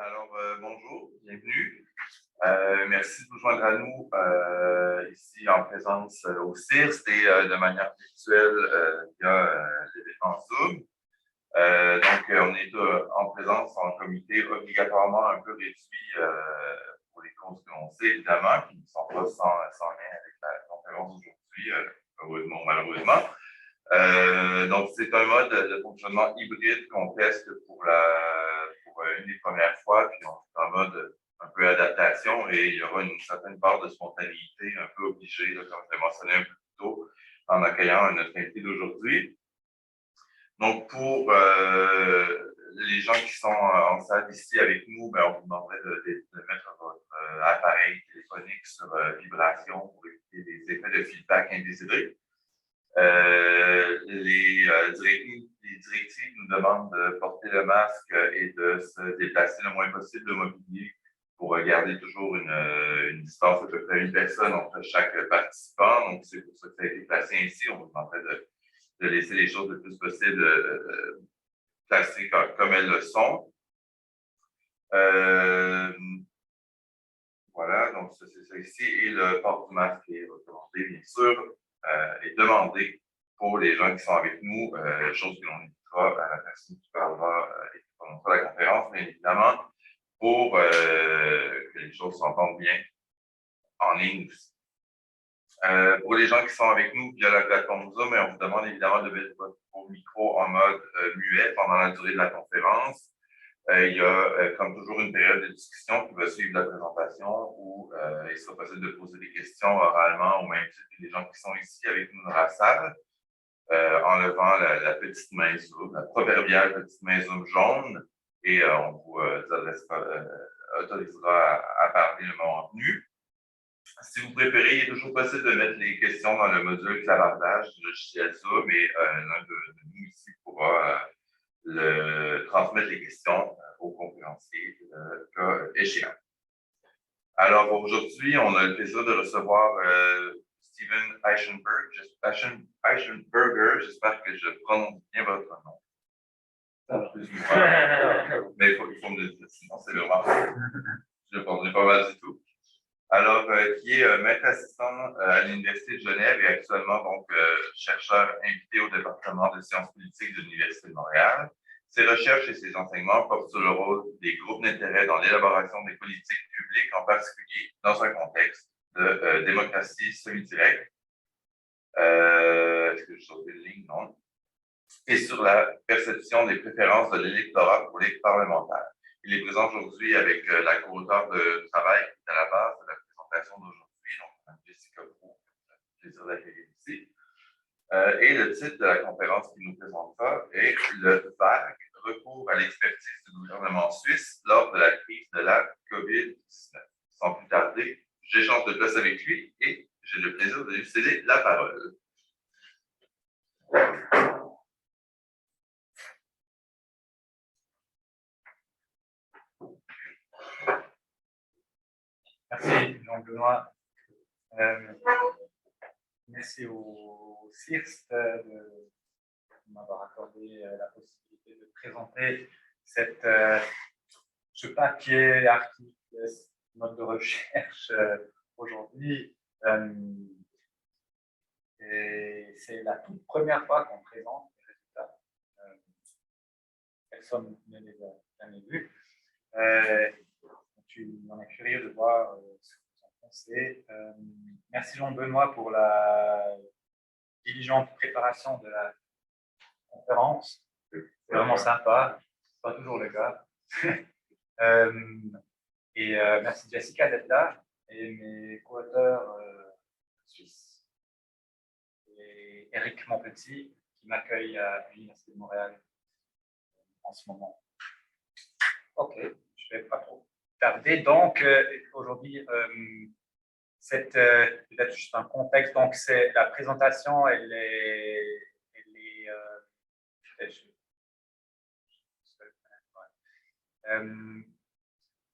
Alors, bonjour, bienvenue. Merci de vous joindre à nous ici en présence au CIRST et de manière virtuelle via l'événement Zoom. Donc, on est en présence en comité obligatoirement un peu réduit pour les causes que l'on sait, évidemment, qui ne sont pas sans lien avec la conférence d'aujourd'hui, heureusement ou malheureusement. Donc, c'est un mode de fonctionnement hybride qu'on teste pour une des premières fois, puis on est en mode un peu adaptation et il y aura une certaine part de spontanéité un peu obligée, là, comme je l'ai mentionné un peu plus tôt, en accueillant notre invité d'aujourd'hui. Donc, pour les gens qui sont en salle ici avec nous, ben, on vous demanderait de mettre votre appareil téléphonique sur vibration pour éviter des effets de feedback indésirés. Les directives nous demandent de porter le masque et de se déplacer le moins possible de mobilier pour garder toujours une distance à peu près une personne entre chaque participant. Donc, c'est pour ça que ça a été placé ainsi. On vous demanderait de laisser les choses le plus possible placées comme elles le sont. Voilà, donc c'est ça ici. Et le port du masque est recommandé, bien sûr, et demandé pour les gens qui sont avec nous, chose que l'on évitera à la personne qui parlera et qui prononcera la conférence, bien évidemment, pour que les choses s'entendent bien en ligne aussi. Pour les gens qui sont avec nous via la plateforme Zoom, on vous demande évidemment de mettre votre micro en mode muet pendant la durée de la conférence. Il y a, comme toujours, une période de discussion qui va suivre la présentation où il sera possible de poser des questions oralement ou même si les gens qui sont ici avec nous dans la salle, en levant la petite main Zoom, la proverbiale petite main Zoom jaune, et on vous autorisera à parler le moment venu. Si vous préférez, il est toujours possible de mettre les questions dans le module clavardage du logiciel Zoom et l'un de nous ici pourra transmettre les questions aux conférenciers le cas échéant. Alors, aujourd'hui, on a le plaisir de recevoir Steven Eichenberger. J'espère que je prononce bien votre nom. Mais il faut me le dire, sinon c'est vraiment. Je ne prendrai pas mal du tout. Alors, qui est maître assistant à l'Université de Genève et actuellement donc chercheur invité au département de sciences politiques de l'Université de Montréal. Ses recherches et ses enseignements portent sur le rôle des groupes d'intérêt dans l'élaboration des politiques publiques, en particulier dans un contexte de démocratie semi-directe. Est-ce que je saute une ligne? Non. Et sur la perception des préférences de l'électorat pour les parlementaires. Il est présent aujourd'hui avec la co-auteure de travail qui est à la base de la présentation d'aujourd'hui, donc Mme Jessica Proulx, plaisir d'accueillir ici. Et le titre de la conférence qui nous présentera est le vague recours à l'expertise du gouvernement suisse lors de la crise de la COVID-19. Sans plus tarder, j'échange de place avec lui et j'ai le plaisir de lui céder la parole. Merci, Jean-Benoît. Merci au CIRST de m'avoir accordé la possibilité de présenter ce papier, article, note de recherche aujourd'hui. Et c'est la toute première fois qu'on présente les résultats. Personne ne les a jamais vus. On est curieux de voir ce que vous en pensez. Merci Jean-Benoît pour la diligente préparation de la conférence. C'est vraiment sympa. C'est pas toujours le cas. Merci Jessica d'être là et mes co-auteurs suisses et Eric Montpetit qui m'accueille à l'Université de Montréal en ce moment. Ok, je ne vais pas trop tarder. Donc, aujourd'hui, c'est peut-être juste un contexte. Donc, c'est la présentation,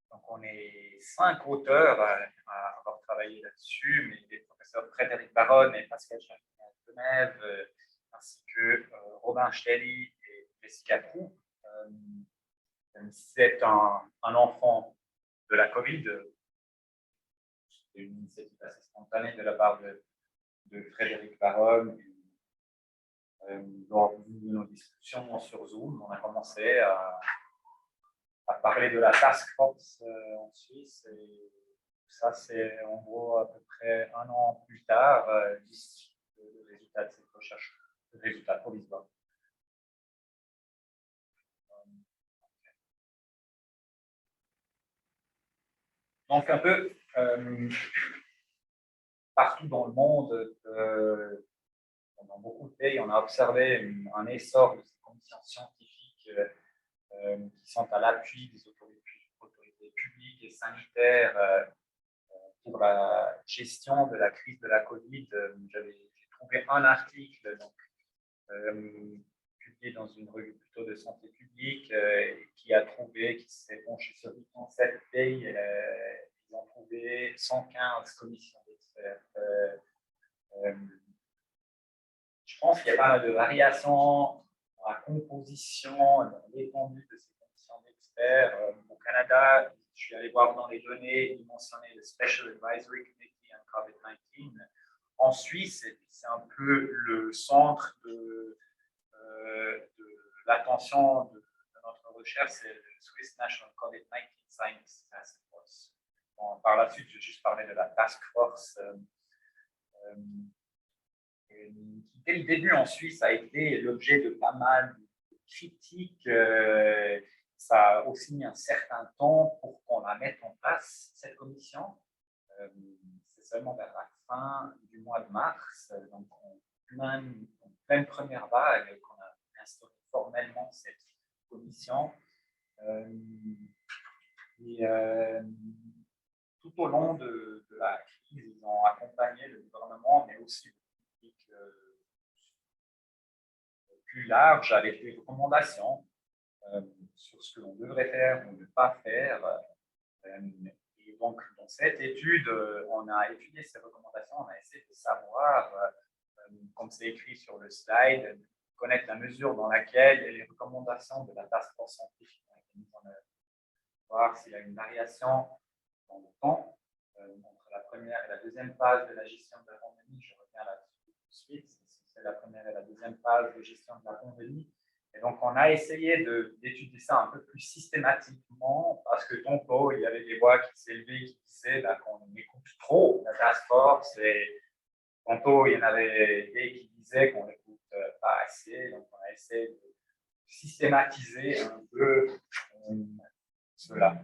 donc, on est 5 auteurs à avoir travaillé là-dessus, mais les professeurs Frédéric Baronne et Pascal ainsi que Robin Stelly et Jessica Proulx. C'est un enfant de la Covid. C'est une initiative assez spontanée de la part de Frédéric Baron. Lors de nos discussions sur Zoom, on a commencé à parler de la task force en Suisse. Et ça, c'est en gros à peu près 1 an plus tard, d'ici le résultat de cette recherche, le résultat provisoire. Donc, un peu partout dans le monde, dans beaucoup de pays, on a observé un essor de ces commissions scientifiques qui sont à l'appui des autorités publiques et sanitaires pour la gestion de la crise de la Covid. J'ai trouvé un article publié dans une revue plutôt de santé publique qui s'est penché sur 87 pays. Ils ont trouvé 115 commissions d'experts. Je pense qu'il y a pas mal de variations dans la composition, dans l'étendue de ces commissions d'experts. Au Canada, je suis allé voir dans les données, ils mentionnaient le Special Advisory Committee on COVID-19. En Suisse, c'est un peu le centre de l'attention de notre recherche, c'est le Swiss National COVID-19 Science Task Force. Bon, par la suite, je vais juste parler de la task force. Dès le début en Suisse, ça a été l'objet de pas mal de critiques. Ça a aussi mis un certain temps pour qu'on la mette en place, cette commission. C'est seulement vers la fin du mois de mars, donc en pleine première vague, qu'on a instauré formellement cette commission. Tout au long de la crise, ils ont accompagné le gouvernement, mais aussi le public plus large avec des recommandations sur ce que l'on devrait faire ou ne pas faire. Et donc, dans cette étude, on a étudié ces recommandations, on a essayé de savoir, comme c'est écrit sur le slide, connaître la mesure dans laquelle les recommandations de la task force scientifique ont été mises en œuvre. Voir s'il y a une variation dans le temps entre la première et la deuxième phase de la gestion de la pandémie. Je reviens là-dessus tout de suite. C'est la première et la deuxième phase de gestion de la pandémie. Et donc, on a essayé d'étudier ça un peu plus systématiquement parce que tantôt, il y avait des voix qui s'élevaient qui disaient qu'on écoute trop la task force et tantôt, il y en avait des qui disaient qu'on n'écoute pas assez. Donc, on a essayé de systématiser un peu cela.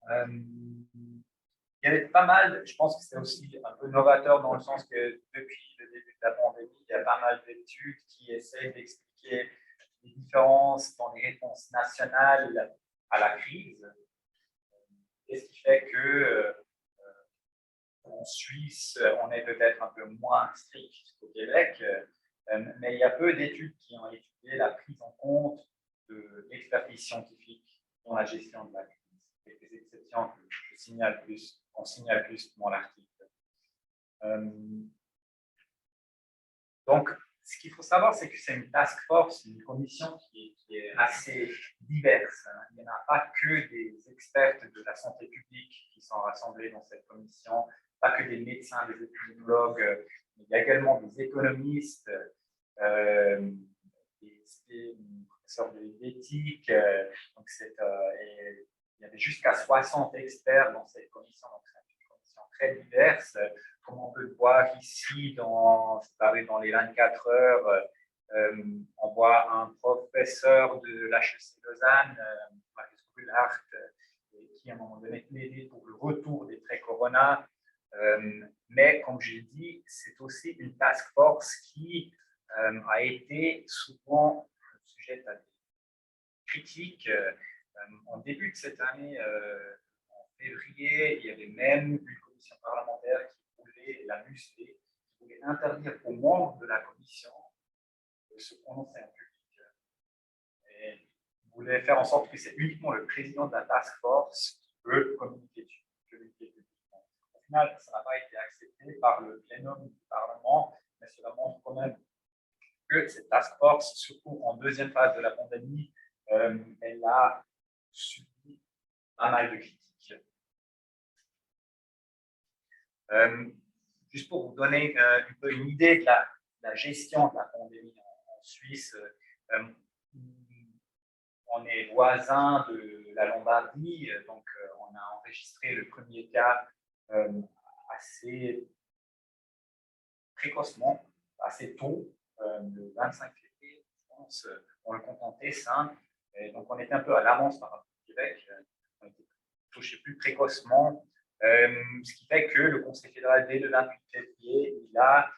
Il y avait pas mal, je pense que c'est aussi un peu novateur dans le sens que depuis le début de la pandémie, il y a pas mal d'études qui essaient d'expliquer les différences dans les réponses nationales à la crise. Et ce qui fait que en Suisse, on est peut-être un peu moins strict qu'au Québec, mais il y a peu d'études qui ont étudié la prise en compte de l'expertise scientifique dans la gestion de la crise. Avec des exceptions que on signale plus dans l'article. Donc, ce qu'il faut savoir, c'est que c'est une task force, une commission qui est assez diverse. Il n'y en a pas que des experts de la santé publique qui sont rassemblés dans cette commission, pas que des médecins, des épidémiologues, mais il y a également des économistes, des professeurs d'éthique. Donc il y avait jusqu'à 60 experts dans cette commission, donc c'est une commission très diverse. Comme on peut le voir ici, dans les 24 heures, on voit un professeur de l'HEC Lausanne, Marius Grüllhardt, qui à un moment donné plaidait pour le retour des traits Corona. Mais comme j'ai dit, c'est aussi une task force qui a été souvent sujette à des critiques. En début de cette année, en février, il y avait même une commission parlementaire qui voulait la muscler, qui voulait interdire aux membres de la commission de se prononcer en public. Et voulait faire en sorte que c'est uniquement le président de la task force qui peut communiquer publiquement. Au final, ça n'a pas été accepté par le plénum du Parlement, mais cela montre quand même que cette task force, surtout en deuxième phase de la pandémie, elle a subi pas mal de critiques. Juste pour vous donner un peu une idée de la gestion de la pandémie en Suisse, on est voisin de la Lombardie, donc on a enregistré le premier cas assez précocement, assez tôt, le 25 février, je pense, on le compte en Tessin, et donc on était un peu à l'avance par rapport au Québec, on était touché plus précocement, ce qui fait que le Conseil fédéral, dès le 28 février, il a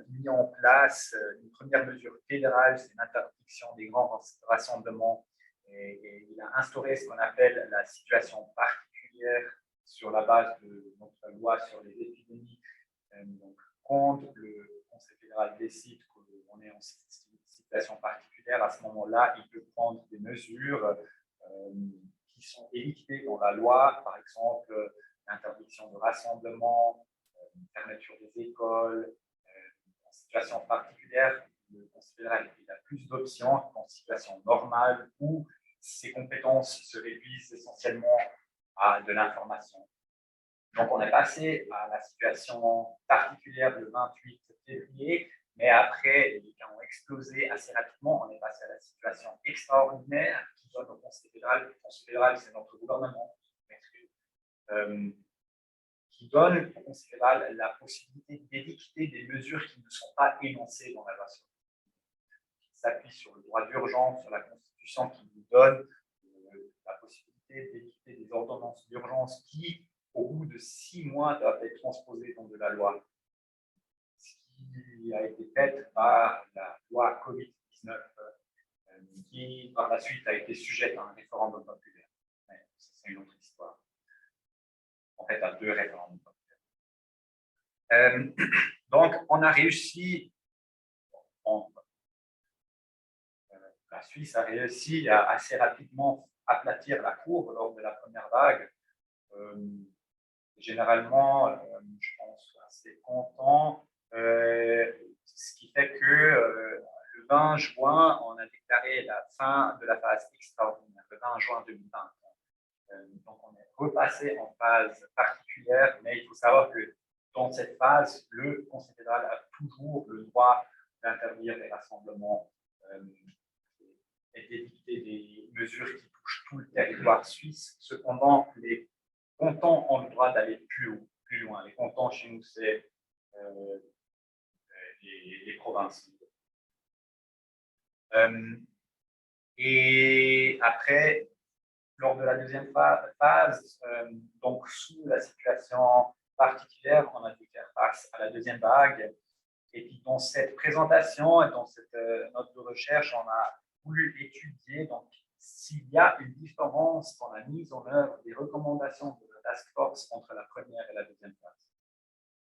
mis en place une première mesure fédérale, c'est l'interdiction des grands rassemblements, et il a instauré ce qu'on appelle la situation particulière sur la base de notre loi sur les épidémies. Donc, quand le Conseil fédéral décide qu'on est en situation particulière, à ce moment-là, il peut prendre des mesures qui sont édictées dans la loi, par exemple l'interdiction de rassemblement, fermeture des écoles. En situation particulière, le Conseil fédéral il a plus d'options qu'en situation normale où ses compétences se réduisent essentiellement à de l'information. Donc, on est passé à la situation particulière le 28 février, mais après, les cas ont explosé assez rapidement. On est passé à la situation extraordinaire qui donne au Conseil fédéral. Le Conseil fédéral, c'est notre gouvernement, qui donne au Conseil fédéral la possibilité d'édicter des mesures qui ne sont pas énoncées dans la loi. Qui s'appuie sur le droit d'urgence, sur la Constitution, qui nous donne la possibilité d'édicter des ordonnances d'urgence qui, au bout de 6 mois, doivent être transposées dans de la loi. Ce qui a été fait par la loi COVID-19, qui, par la suite, a été sujette à un référendum populaire. Mais c'est une autre histoire. En fait, à 2 référendums populaires. Donc, on a réussi, la Suisse a réussi à assez rapidement aplatir la courbe lors de la première vague. Généralement, je pense assez content, ce qui fait que le 20 juin, on a déclaré la fin de la phase extraordinaire, le 20 juin 2020. Donc, on est repassé en phase particulière, mais il faut savoir que dans cette phase, le Conseil fédéral a toujours le droit d'interdire les rassemblements et d'édicter des mesures qui touchent tout le territoire suisse. Cependant, les cantons ont le droit d'aller plus loin. Les cantons, chez nous, c'est les provinces. Et après, lors de la deuxième phase, donc sous la situation particulière, on a dû faire face à la deuxième vague. Et puis dans cette présentation et dans cette note de recherche, on a voulu étudier donc s'il y a une différence dans la mise en œuvre des recommandations de la task force entre la première et la deuxième phase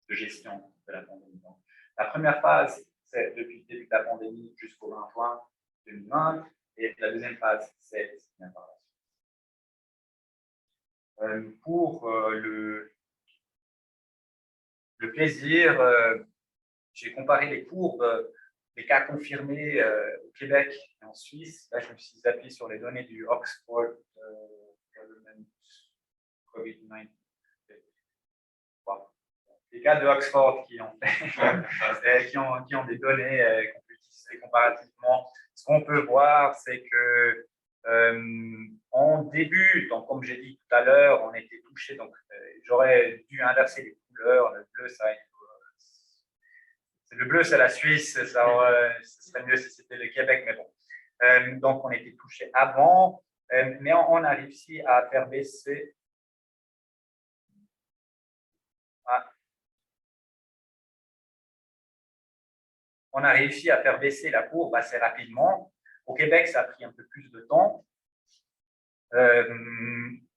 de gestion de la pandémie. Donc, la première phase, c'est depuis le début de la pandémie jusqu'au 20 juin 2020, et la deuxième phase, c'est bien par la suite. Pour le plaisir, j'ai comparé les courbes des cas confirmés au Québec et en Suisse. Là, je me suis appuyé sur les données du Oxford Government COVID-19. Les cas de Oxford qui ont, qui ont des données qu'on peut utiliser comparativement. Ce qu'on peut voir, c'est que en début, donc comme j'ai dit tout à l'heure, on était touché. Donc, j'aurais dû inverser les couleurs. Le bleu, ça le bleu, c'est la Suisse, ce serait mieux si c'était le Québec, mais bon. Donc, on était touché avant, mais on a réussi à faire baisser. On a réussi à faire baisser la courbe assez rapidement. Au Québec, ça a pris un peu plus de temps.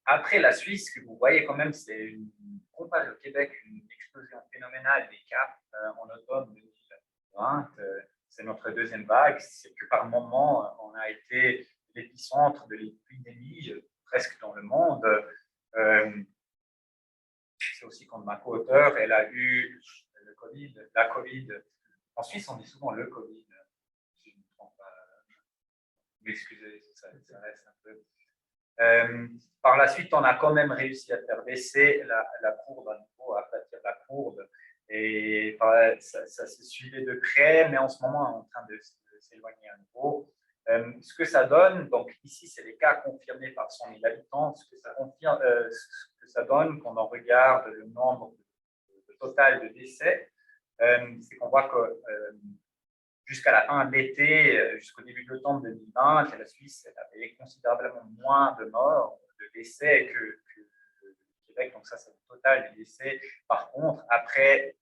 Après la Suisse, que vous voyez quand même, c'est comparé au Québec, une explosion phénoménale des cas en automne 2020. C'est notre deuxième vague. C'est que par moment, on a été l'épicentre de l'épidémie presque dans le monde. C'est aussi quand ma co-auteure, elle a eu le COVID, la COVID. En Suisse, on dit souvent le Covid. Si je ne me trompe pas. M'excusez, ça reste un peu. Par la suite, on a quand même réussi à faire baisser la courbe à nouveau, à aplatir la courbe. Et ça se suivait de près, mais en ce moment, on est en train de s'éloigner à nouveau. Ce que ça donne, donc ici, c'est les cas confirmés par 100 000 habitants. Ce que ça donne quand on regarde le nombre total de décès, c'est qu'on voit que jusqu'à la fin de l'été, jusqu'au début de l'automne 2020, la Suisse avait considérablement moins de morts, de décès que le Québec. Donc ça, c'est le total des décès. Par contre, après,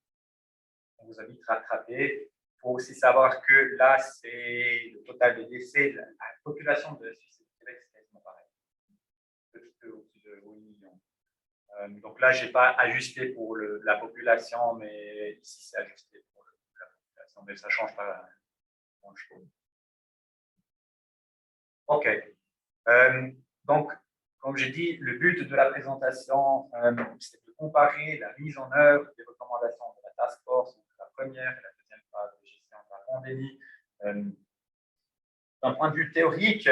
on vous invite à rattraper. Il faut aussi savoir que là, c'est le total des décès. La population de la Suisse et du Québec, c'est quasiment pareil. Petit peu au-dessus de 8 millions. Donc là, je n'ai pas ajusté pour la population, mais ici, c'est ajusté pour la population. Mais ça ne change pas grand-chose. OK. Donc, comme j'ai dit, le but de la présentation, c'est de comparer la mise en œuvre des recommandations de la task force, donc la première et la deuxième phase de gestion de la pandémie. D'un point de vue théorique,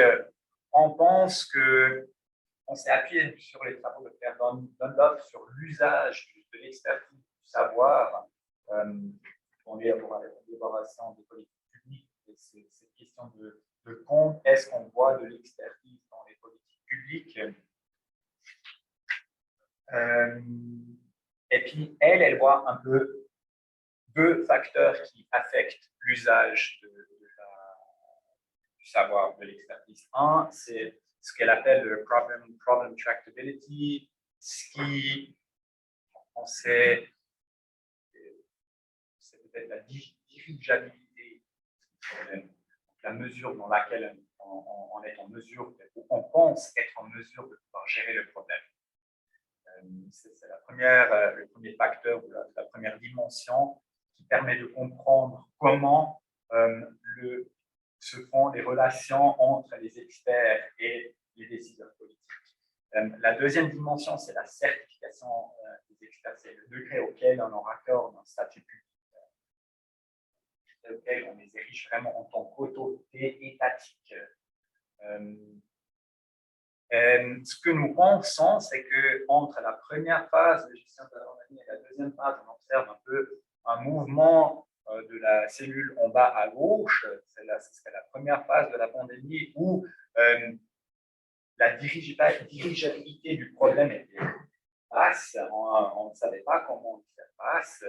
on pense qu'on s'est appuyé sur les travaux de Pierre Dunlop sur l'usage de l'expertise du savoir dans l'élaboration des politiques publiques. Et cette question de quand est-ce qu'on voit de l'expertise dans les politiques publiques. Et puis, elle voit un peu deux facteurs qui affectent l'usage du savoir, de l'expertise. Un, c'est ce qu'elle appelle le problem tractability, ce qui, on sait, c'est peut-être la dirigeabilité du problème, la mesure dans laquelle on est en mesure, ou on pense être en mesure de pouvoir gérer le problème. C'est le premier facteur, la première dimension qui permet de comprendre comment se font les relations entre les experts et les décideurs politiques. La deuxième dimension, c'est la certification des experts. C'est le degré auquel on en raccorde un statut public, auquel on les érige vraiment en tant qu'autorité étatique. Ce que nous pensons, c'est qu'entre la première phase de gestion de la pandémie et la deuxième phase, on observe un peu un mouvement de la cellule en bas à gauche. Ce serait la première phase de la pandémie où la dirigeabilité du problème était basse. On ne savait pas comment y faire face.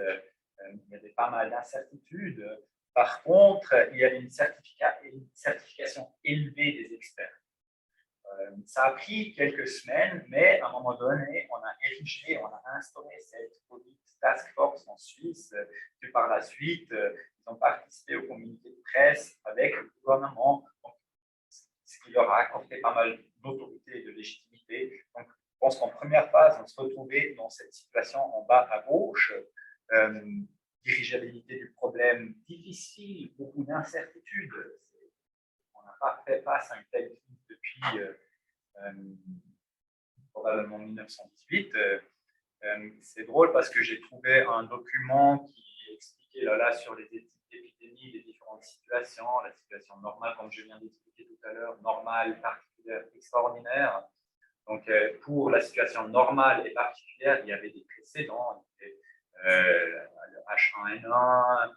Il y avait pas mal d'incertitudes. Par contre, il y avait une certification élevée des experts. Ça a pris quelques semaines, mais à un moment donné, on a instauré cette Covid Task Force en Suisse, puis par la suite, ils ont participé au communiqué de presse avec le gouvernement, donc, ce qui leur a accordé pas mal d'autorité et de légitimité. Donc, je pense qu'en première phase, on se retrouvait dans cette situation en bas à gauche, dirigeabilité du problème difficile, beaucoup d'incertitudes. On n'a pas fait face à une telle crise depuis probablement 1918. C'est drôle parce que j'ai trouvé un document qui expliquait là sur les épidémies, les différentes situations, la situation normale, comme je viens d'expliquer tout à l'heure, normale, particulière, extraordinaire. Donc, pour la situation normale et particulière, il y avait des précédents, le H1N1,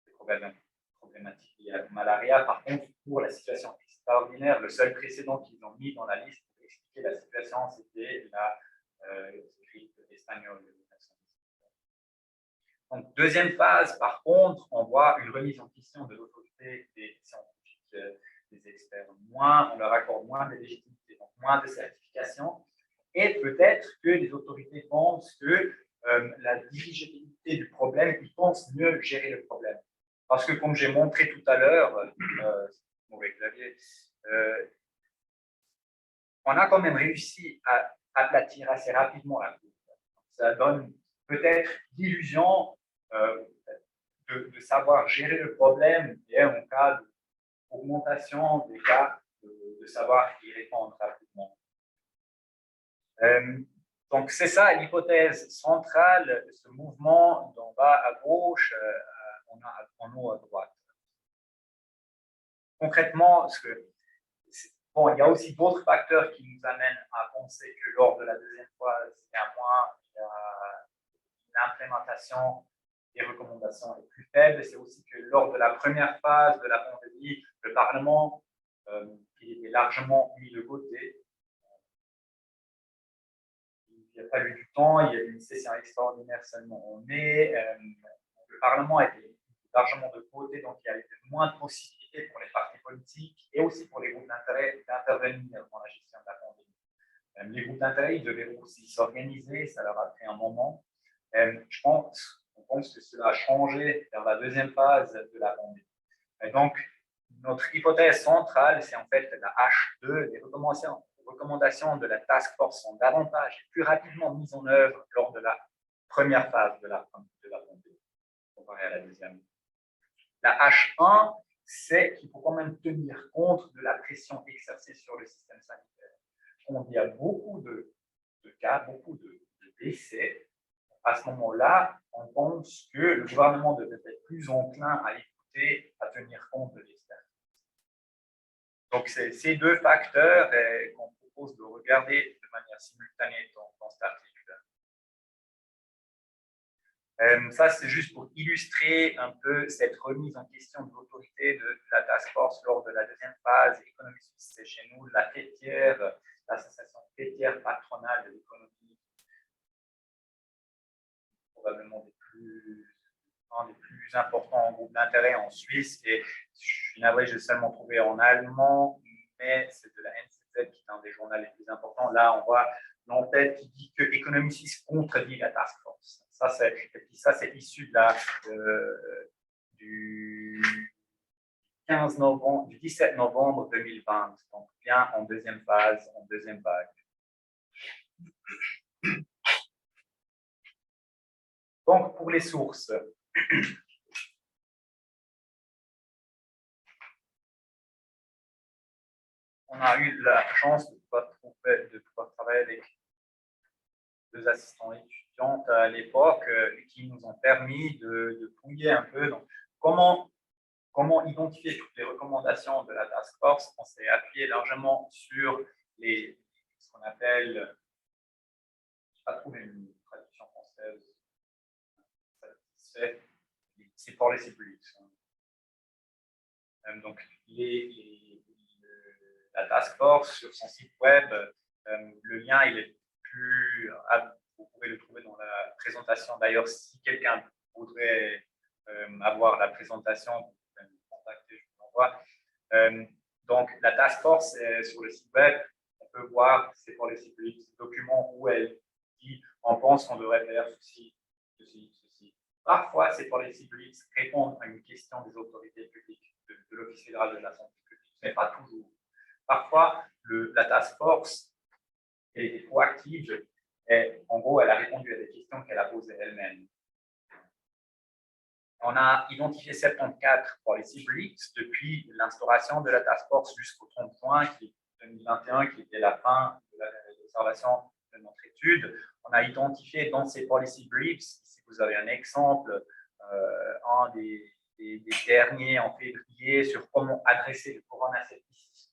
des problématiques liées à la malaria. Par contre, pour la situation extraordinaire, le seul précédent qu'ils ont mis dans la liste pour expliquer la situation, c'était la grippe espagnole de 1918. Donc, deuxième phase, par contre, on voit une remise en question de l'autorité des scientifiques, des experts. On leur accorde moins de légitimité, donc moins de certification. Et peut-être que les autorités pensent que la dirigeabilité du problème, ils pensent mieux gérer le problème. Parce que, comme j'ai montré tout à l'heure, mauvais clavier, on a quand même réussi à aplatir assez rapidement la courbe. Ça donne peut-être l'illusion de savoir gérer le problème et en cas d'augmentation des cas, de savoir y répondre rapidement. Donc, c'est ça l'hypothèse centrale de ce mouvement d'en bas à gauche, en haut à droite. Concrètement, Bon, il y a aussi d'autres facteurs qui nous amènent à penser que lors de la deuxième phase, l'implémentation des recommandations est plus faible. C'est aussi que lors de la première phase de la pandémie, le Parlement qui était largement mis de côté. Il a fallu du temps, il y a eu une session extraordinaire seulement en mai. Le Parlement a été largement de côté, donc il y a eu moins de possibilités pour les partis politiques et aussi pour les groupes d'intérêt d'intervenir dans la gestion de la pandémie. Les groupes d'intérêt, ils devaient aussi s'organiser, ça leur a pris un moment. On pense que cela a changé vers la deuxième phase de la pandémie. Et donc, notre hypothèse centrale, c'est en fait la H2, les recommandations de la task force sont davantage et plus rapidement mises en œuvre lors de la première phase de la pandémie, comparé à la deuxième. La H1, c'est qu'il faut quand même tenir compte de la pression exercée sur le système sanitaire. Il y a beaucoup de cas, beaucoup de décès. À ce moment-là, on pense que le gouvernement devrait être plus enclin à écouter, à tenir compte de l'expertise. Donc, c'est ces deux facteurs qu'on propose de regarder de manière simultanée dans cet article. Ça, c'est juste pour illustrer un peu cette remise en question de l'autorité de la task force lors de la deuxième phase économie suisse. C'est chez nous la fêtière, l'association fêtière patronale de l'économie, probablement un des plus importants groupes d'intérêt en Suisse. Et je suis navré, j'ai seulement trouvé en allemand, mais c'est de la NZZ qui est un des journaux les plus importants. Là, on voit l'entête qui dit que Économie Suisse contredit la task force. Ça, c'est issu du 15 novembre, du 17 novembre 2020, donc bien en deuxième phase, en deuxième vague. Donc, pour les sources, on a eu la chance de pouvoir travailler avec deux assistants étudiantes à l'époque qui nous ont permis de fouiller un peu. Donc, comment identifier toutes les recommandations de la task force. On s'est appuyé largement sur ce qu'on appelle, je n'ai pas trouvé une traduction française, c'est policy briefs. Donc, la task force sur son site web, le lien il est plus, vous pouvez le trouver dans la présentation. D'ailleurs, si quelqu'un voudrait avoir la présentation, vous pouvez me contacter, je vous l'envoie. Donc, la task force sur le site web, on peut voir ces policy briefs, ces documents où elle dit on pense qu'on devrait faire ceci, ceci, ceci. Parfois, ces policy briefs répondent à une question des autorités publiques, de l'Office fédéral de la santé publique, mais pas toujours. Parfois, la task force, elle était proactive et en gros, elle a répondu à des questions qu'elle a posées elle-même. On a identifié 74 policy briefs depuis l'instauration de la task force jusqu'au 30 juin 2021, qui était la fin de l'observation de notre étude. On a identifié dans ces policy briefs, si vous avez un exemple, un des derniers en février sur comment adresser le coronasepsis.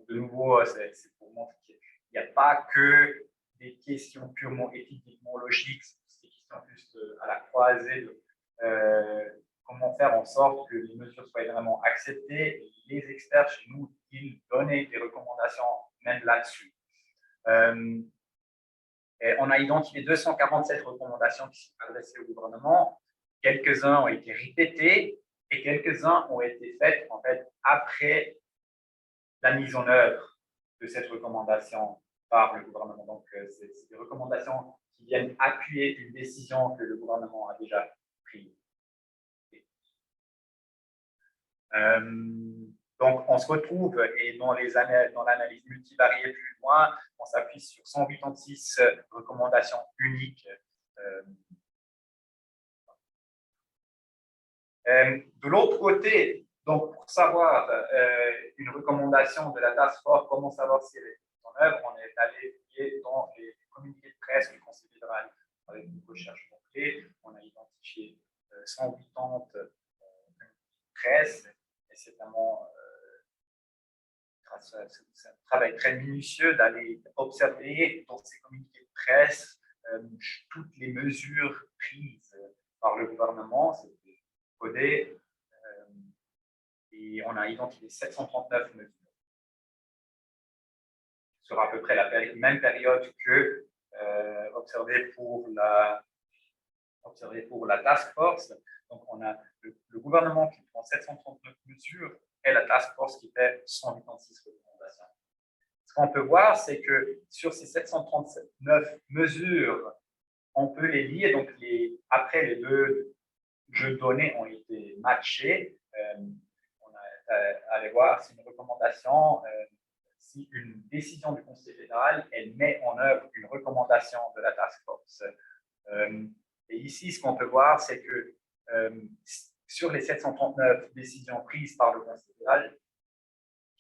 De nouveau, c'est pour montrer qu'il n'y a pas que des questions purement épidémiologiques, c'est des questions plus à la croisée de comment faire en sorte que les mesures soient vraiment acceptées. Les experts chez nous, ils donnaient des recommandations même là-dessus. Et on a identifié 247 recommandations qui sont adressées au gouvernement. Quelques-uns ont été répétés et quelques-uns ont été faits en fait après la mise en œuvre de cette recommandation par le gouvernement. Donc, c'est des recommandations qui viennent appuyer une décision que le gouvernement a déjà prise. Donc, on se retrouve, et dans l'analyse multivariée plus loin, on s'appuie sur 186 recommandations uniques. De l'autre côté, donc pour savoir une recommandation de la task force, comment savoir si elle est en œuvre, on est allé fouiller dans les communiqués de presse du Conseil fédéral avec une recherche complète. On a identifié 180 communiqués de presse, et c'est vraiment c'est un travail très minutieux d'aller observer dans ces communiqués de presse toutes les mesures prises par le gouvernement, c'est codé, et on a identifié 739 mesures sur à peu près la même période que observée pour la task force. Donc, on a le gouvernement qui prend 739 mesures et la task force qui fait 186 recommandations. Ce qu'on peut voir, c'est que sur ces 739 mesures, on peut les lire. Donc, après les deux jeux de données ont été matchés, on a allé voir si une recommandation, si une décision du Conseil fédéral, elle met en œuvre une recommandation de la task force. Et ici, ce qu'on peut voir, c'est que sur les 739 décisions prises par le Conseil fédéral,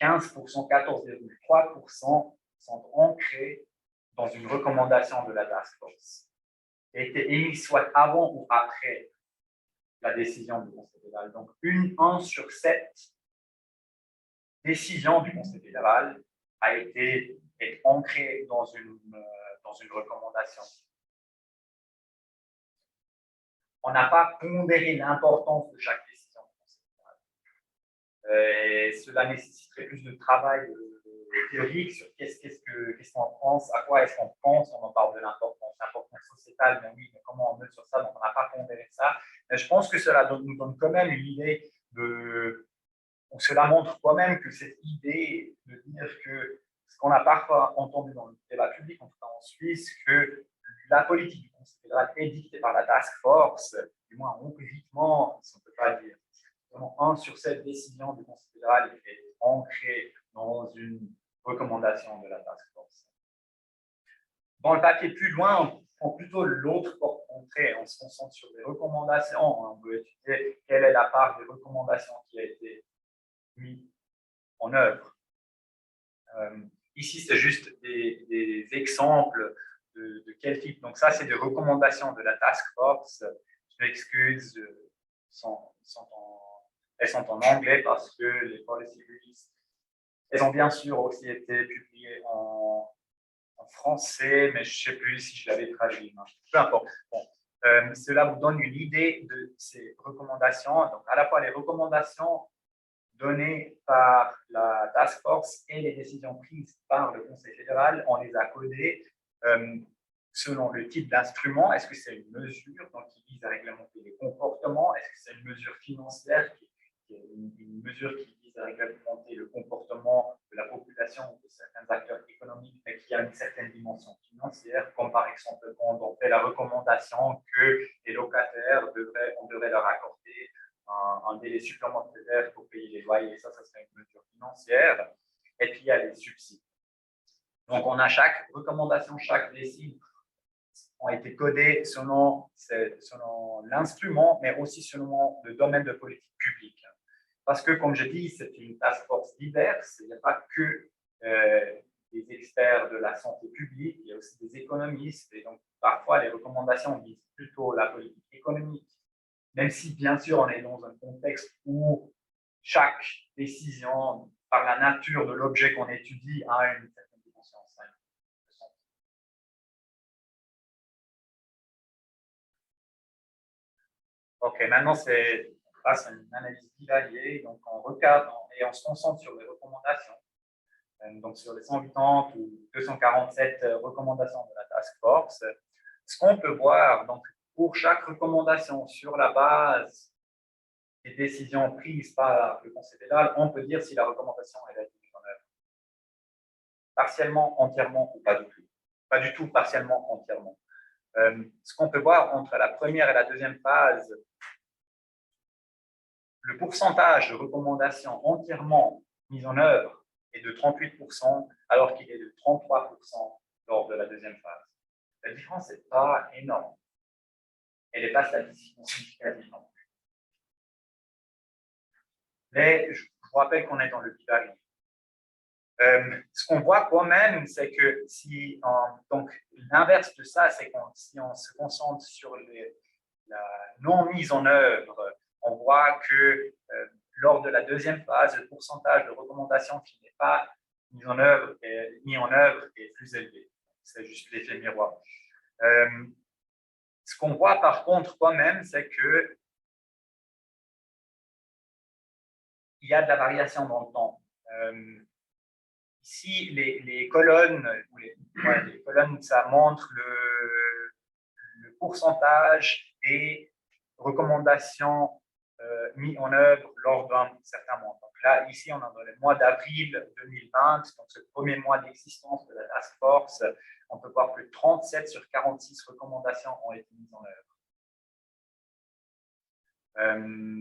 15%, 14,3% sont ancrés dans une recommandation de la task force et étaient émises soit avant ou après la décision du Conseil fédéral. Donc, 1 sur 7 décisions du Conseil fédéral est ancrée dans une recommandation. On n'a pas pondéré l'importance de chaque décision du Conseil fédéral. Et cela nécessiterait plus de travail théorique sur qu'est-ce qu'on pense, à quoi est-ce qu'on pense, on en parle de l'importance sociétale, mais oui, mais comment on mesure ça, donc on n'a pas pondéré ça. Mais je pense que cela nous donne quand même une idée cela montre quand même que cette idée de dire que ce qu'on a parfois entendu dans le débat public, en tout cas en Suisse, que la politique du Conseil fédéral est dictée par la task force, du moins empiriquement, on ne peut pas dire. 1 sur 7 décisions du Conseil fédéral est ancrée dans une recommandation de la task force. Dans le papier plus loin, on prend plutôt l'autre porte-entrée. On se concentre sur les recommandations. On veut étudier quelle est la part des recommandations qui a été mise en œuvre. Ici, c'est juste des exemples de quel type. Donc ça, c'est des recommandations de la task force. Je m'excuse, elles sont en anglais parce que les policy releases, elles ont bien sûr aussi été publiées en français, mais je ne sais plus si je l'avais traduit. Peu importe. Bon. Cela vous donne une idée de ces recommandations. Donc, à la fois les recommandations données par la task force et les décisions prises par le Conseil fédéral, on les a codées selon le type d'instrument. Est-ce que c'est une mesure qui vise à réglementer les comportements? Est-ce que c'est une mesure financière une mesure qui vise à réglementer le comportement de la population ou de certains acteurs économiques, mais qui a une certaine dimension financière, comme par exemple quand on fait la recommandation que les locataires on devrait leur accorder un délai supplémentaire pour payer les loyers. Ça serait une mesure financière. Et puis, il y a les subsides. Donc, on a chaque recommandation, chaque décision ont été codés selon l'instrument, mais aussi selon le domaine de politique publique. Parce que, comme je dis, c'est une task force diverse. Il n'y a pas que des experts de la santé publique, il y a aussi des économistes. Et donc, parfois, les recommandations visent plutôt la politique économique. Même si, bien sûr, on est dans un contexte où chaque décision, par la nature de l'objet qu'on étudie, a une certaine dimension. OK, maintenant, c'est grâce à une analyse bivalée. Donc, on regarde et on se concentre sur les recommandations. Donc, sur les 180 ou 247 recommandations de la task force. Ce qu'on peut voir, donc, pour chaque recommandation sur la base des décisions prises par le Conseil fédéral, on peut dire si la recommandation est mise en œuvre. Partiellement, entièrement ou pas du tout. Pas du tout, partiellement, entièrement. Ce qu'on peut voir entre la première et la deuxième phase, le pourcentage de recommandations entièrement mises en œuvre est de 38%, alors qu'il est de 33% lors de la deuxième phase. La différence n'est pas énorme. Elle n'est pas statistiquement significative non plus. Mais je vous rappelle qu'on est dans le bivalent. Ce qu'on voit quand même, c'est que donc l'inverse de ça, c'est que si on se concentre sur la non mise en œuvre, on voit que lors de la deuxième phase, le pourcentage de recommandations qui n'est pas mis en œuvre est plus élevé. C'est juste l'effet miroir. Ce qu'on voit par contre quand même, c'est que il y a de la variation dans le temps. Ici, les colonnes, les colonnes, ça montre le pourcentage des recommandations mises en œuvre lors d'un certain mois. Donc là, ici, on est dans le mois d'avril 2020, donc ce premier mois d'existence de la Task Force, on peut voir que 37 sur 46 recommandations ont été mises en œuvre.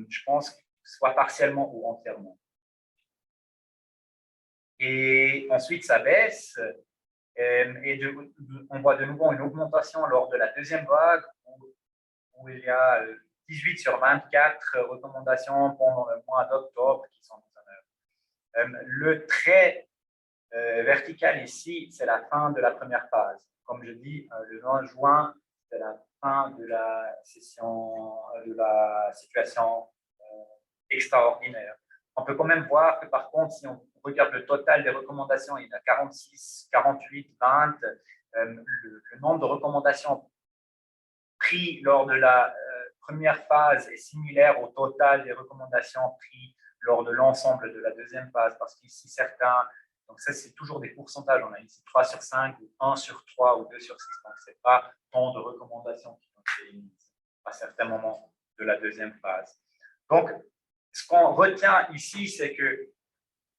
Je pense que soit partiellement ou entièrement. Et ensuite, ça baisse. Et on voit de nouveau une augmentation lors de la deuxième vague où il y a 18 sur 24 recommandations pendant le mois d'octobre qui sont mises en œuvre. Le trait vertical ici, c'est la fin de la première phase. Comme je dis, le 20 juin, c'est la fin de la situation extraordinaire. On peut quand même voir que par contre, si on regarde le total des recommandations, il y a 46, 48, 20. Le nombre de recommandations prises lors de la première phase est similaire au total des recommandations prises lors de l'ensemble de la deuxième phase, parce qu'ici, certains, donc ça, c'est toujours des pourcentages. On a ici 3 sur 5, ou 1 sur 3, ou 2 sur 6. Donc, ce n'est pas tant de recommandations qui ont été émises à certains moments de la deuxième phase. Donc, ce qu'on retient ici, c'est que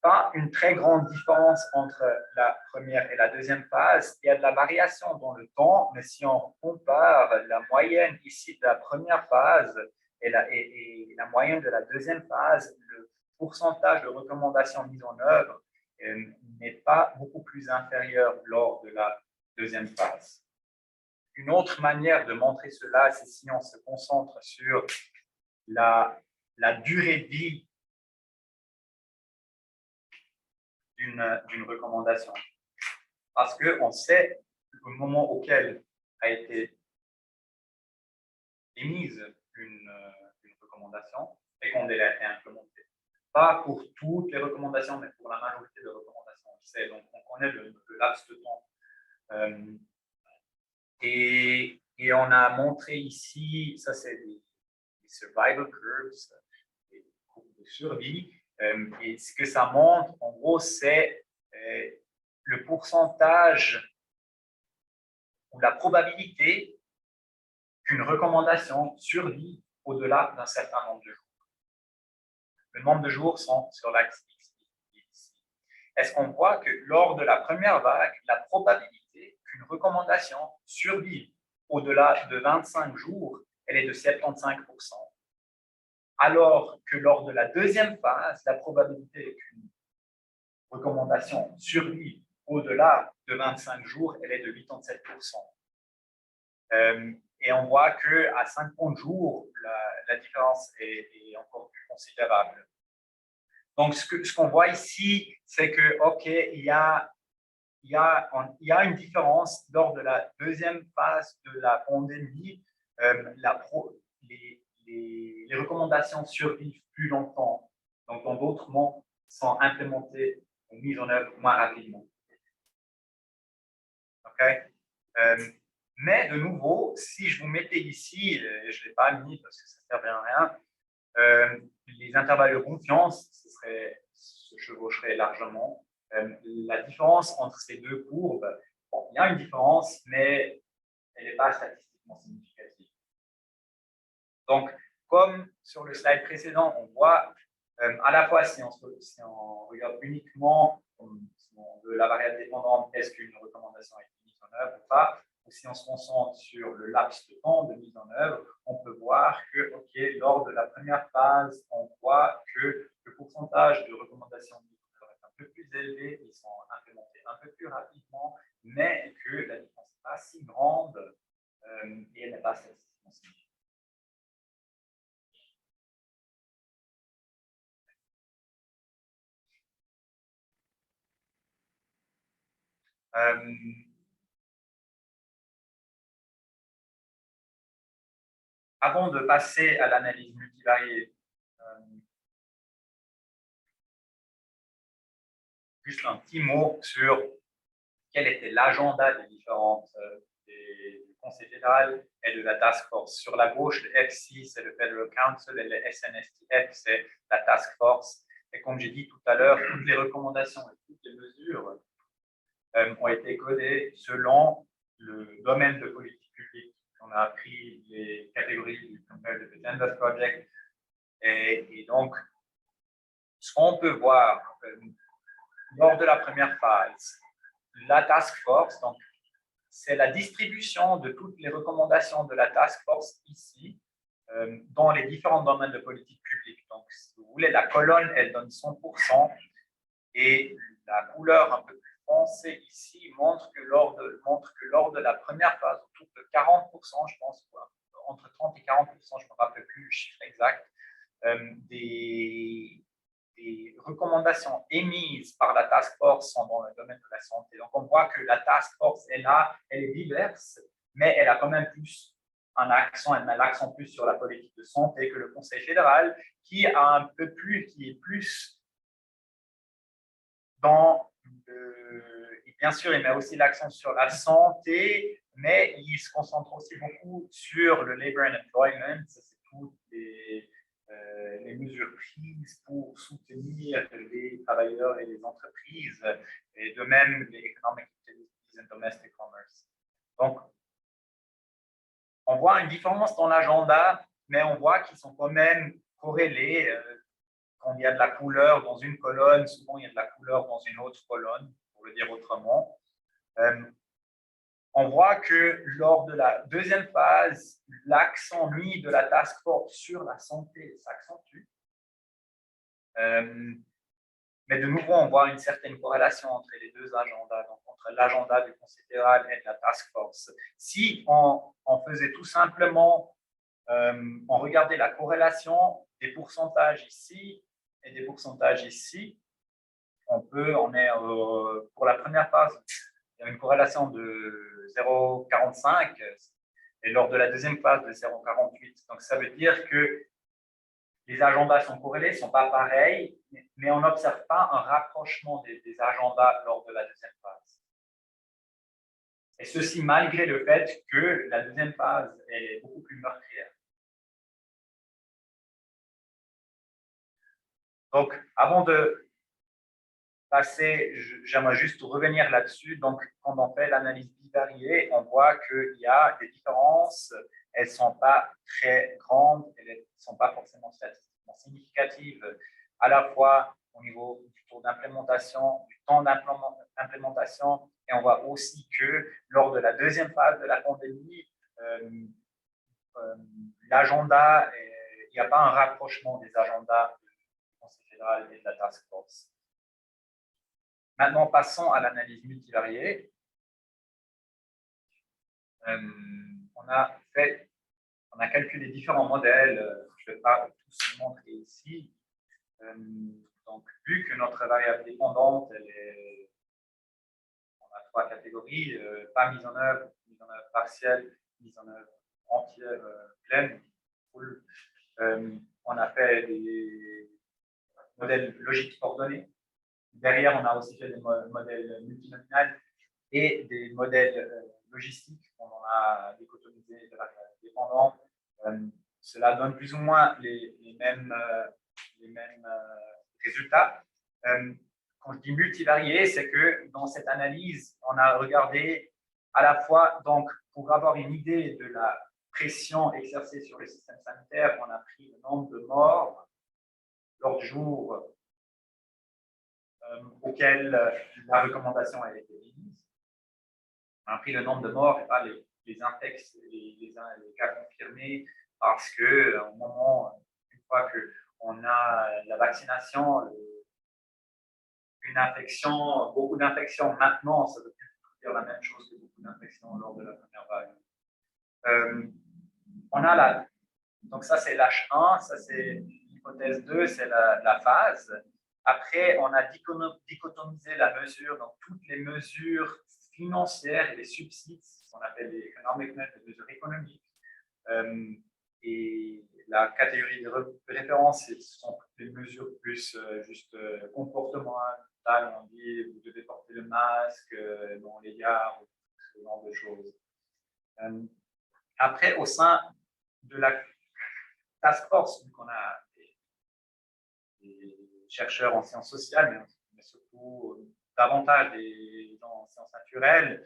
pas une très grande différence entre la première et la deuxième phase. Il y a de la variation dans le temps, mais si on compare la moyenne ici de la première phase et la moyenne de la deuxième phase, le pourcentage de recommandations mises en œuvre n'est pas beaucoup plus inférieur lors de la deuxième phase. Une autre manière de montrer cela, c'est si on se concentre sur la durée de vie d'une recommandation. Parce qu'on sait le moment auquel a été émise une recommandation et qu'on elle a été implémentée. Pas pour toutes les recommandations, mais pour la majorité de recommandations. On sait, donc on connaît le laps de temps. Et on a montré ici, ça c'est des survival curves, des courbes de survie. Et ce que ça montre, en gros, c'est le pourcentage ou la probabilité qu'une recommandation survive au-delà d'un certain nombre de jours. Le nombre de jours sont sur l'axe X. Est-ce qu'on voit que lors de la première vague, la probabilité qu'une recommandation survive au-delà de 25 jours, elle est de 75%. Alors que lors de la deuxième phase, la probabilité qu'une recommandation survive au-delà de 25 jours, elle est de 87%. Et on voit qu'à 50 jours, la différence est encore plus considérable. Donc, ce qu'on voit ici, c'est que, OK, il y a une différence lors de la deuxième phase de la pandémie. Les recommandations survivent plus longtemps. Donc, dans d'autres mots, sont implémentées ou mises en œuvre moins rapidement. OK? Mais de nouveau, si je vous mettais ici, et je ne l'ai pas mis parce que ça ne servait à rien, les intervalles de confiance se chevaucheraient largement. La différence entre ces deux courbes, bon, il y a une différence, mais elle n'est pas statistiquement significative. Donc, comme sur le slide précédent, on voit à la fois si on regarde uniquement de la variable dépendante, est-ce qu'une recommandation est mise en œuvre ou pas, ou si on se concentre sur le laps de temps de mise en œuvre, on peut voir que, OK, lors de la première phase, on voit que le pourcentage de recommandations mises en œuvre est un peu plus élevé, ils sont implémentés un peu plus rapidement, mais que la différence n'est pas si grande et elle n'est pas statistiquement significative. Avant de passer à l'analyse multivariée, juste un petit mot sur quel était l'agenda des différentes du Conseil fédéral et de la Task Force. Sur la gauche, le FC, c'est le Federal Council, et le SNSTF, c'est la Task Force. Et comme j'ai dit tout à l'heure, toutes les recommandations et toutes les mesures ont été codées selon le domaine de politique publique. On a pris les catégories du Comparative Agendas Project. Et donc, ce qu'on peut voir lors de la première phase, la Task Force, donc c'est la distribution de toutes les recommandations de la Task Force ici, dans les différents domaines de politique publique. Donc, si vous voulez, la colonne, elle donne 100%, et la couleur un peu plus foncée ici montre que lors de la première phase, autour de 40%, je pense, entre 30 et 40%, je ne me rappelle plus le chiffre exact, des recommandations émises par la Task Force sont dans le domaine de la santé. Donc, on voit que la Task Force est là, elle est diverse, mais elle a quand même plus un accent, elle met l'accent plus sur la politique de santé que le Conseil fédéral, qui a un peu plus, qui est plus dans et bien sûr, il met aussi l'accent sur la santé, mais il se concentre aussi beaucoup sur le labor and employment. Ça, c'est toutes les mesures prises pour soutenir les travailleurs et les entreprises, et de même les economic activities and domestic commerce. Donc, on voit une différence dans l'agenda, mais on voit qu'ils sont quand même corrélés. Quand il y a de la couleur dans une colonne, souvent il y a de la couleur dans une autre colonne, pour le dire autrement. On voit que lors de la deuxième phase, l'accent mis de la task force sur la santé s'accentue. Mais de nouveau, on voit une certaine corrélation entre les deux agendas, donc entre l'agenda du Conseil fédéral et de la task force. Si on faisait tout simplement, on regardait la corrélation des pourcentages ici et des pourcentages ici, on est pour la première phase, il y a une corrélation de 0,45 et lors de la deuxième phase de 0,48. Donc, ça veut dire que les agendas sont corrélés, ne sont pas pareils, mais on n'observe pas un rapprochement des agendas lors de la deuxième phase. Et ceci malgré le fait que la deuxième phase est beaucoup plus meurtrière. Donc, avant de passer, j'aimerais juste revenir là-dessus. Donc, quand on fait l'analyse bivariée, on voit qu'il y a des différences. Elles ne sont pas très grandes, elles ne sont pas forcément statistiquement significatives, à la fois au niveau du taux d'implémentation, du temps d'implémentation, et on voit aussi que lors de la deuxième phase de la pandémie, l'agenda, il n'y a pas un rapprochement des agendas du Conseil fédéral et de la Task Force. Maintenant, passons à l'analyse multivariée. On a calculé différents modèles. Je ne vais pas tous les montrer ici. Donc, vu que notre variable dépendante, on a trois catégories, pas mise en œuvre partielle, mise en œuvre entière, pleine, full. On a fait des modèles logiques ordonnés. Derrière, on a aussi fait des modèles multinominales et des modèles logistiques. On en a dichotomisé de variables dépendantes. Cela donne plus ou moins les mêmes résultats. Quand je dis multivarié, c'est que dans cette analyse, on a regardé à la fois, donc, pour avoir une idée de la pression exercée sur le système sanitaire, on a pris le nombre de morts lors du jour auquel la recommandation a été émise. On a pris le nombre de morts et pas les cas confirmés, parce que au moment, une fois qu'on a la vaccination, une infection, beaucoup d'infections maintenant, ça veut dire la même chose que beaucoup d'infections lors de la première vague. On a donc ça c'est l'H1, ça c'est l'hypothèse 2, c'est la phase. Après, on a dichotomisé la mesure, donc toutes les mesures financières et les subsides, ce qu'on appelle les economic methods, les mesures économiques. Et la catégorie de référence, ce sont des mesures plus juste comportementales. On dit vous devez porter le masque dans les gares, ce genre de choses. Après, au sein de la task force, vu qu'on a des chercheurs en sciences sociales, mais surtout davantage des gens en sciences naturelles,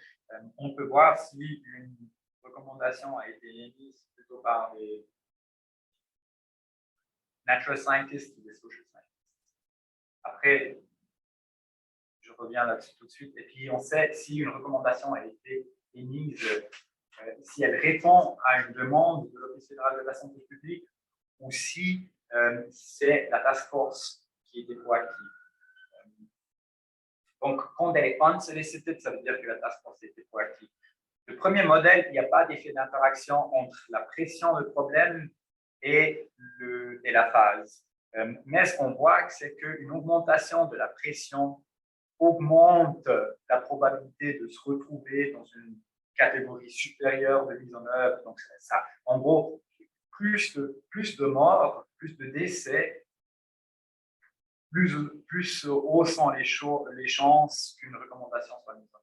on peut voir si une recommandation a été émise plutôt par des natural scientists ou des social scientists. Après, je reviens là-dessus tout de suite. Et puis, on sait si une recommandation a été émise, si elle répond à une demande de l'Office fédéral de la santé publique ou si c'est la task force qui était proactive. Donc, quand elle est unsolicited, ça veut dire que la task force était proactive. Le premier modèle, il n'y a pas d'effet d'interaction entre la pression, le problème et la phase. Mais ce qu'on voit, c'est qu'une augmentation de la pression augmente la probabilité de se retrouver dans une catégorie supérieure de mise en œuvre. Donc, ça, en gros, plus de morts, plus de décès, plus haut sont les chances qu'une recommandation soit mise en œuvre.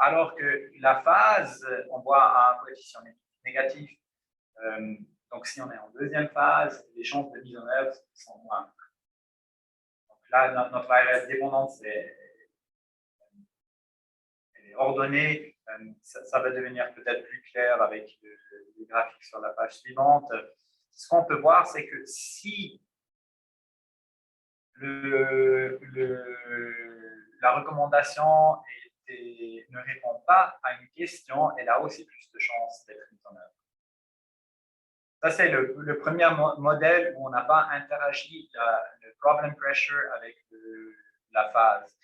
Alors que la phase, on voit un coefficient négatif. Donc, si on est en deuxième phase, les chances de mise en œuvre sont moindres. Donc là, notre variable dépendance est ordonnée. Ça va devenir peut-être plus clair avec les graphiques sur la page suivante. Ce qu'on peut voir, c'est que si la recommandation ne répond pas à une question, elle a aussi plus de chances d'être mise en œuvre. Ça, c'est le premier modèle où on n'a pas interagi le problem pressure avec la phase.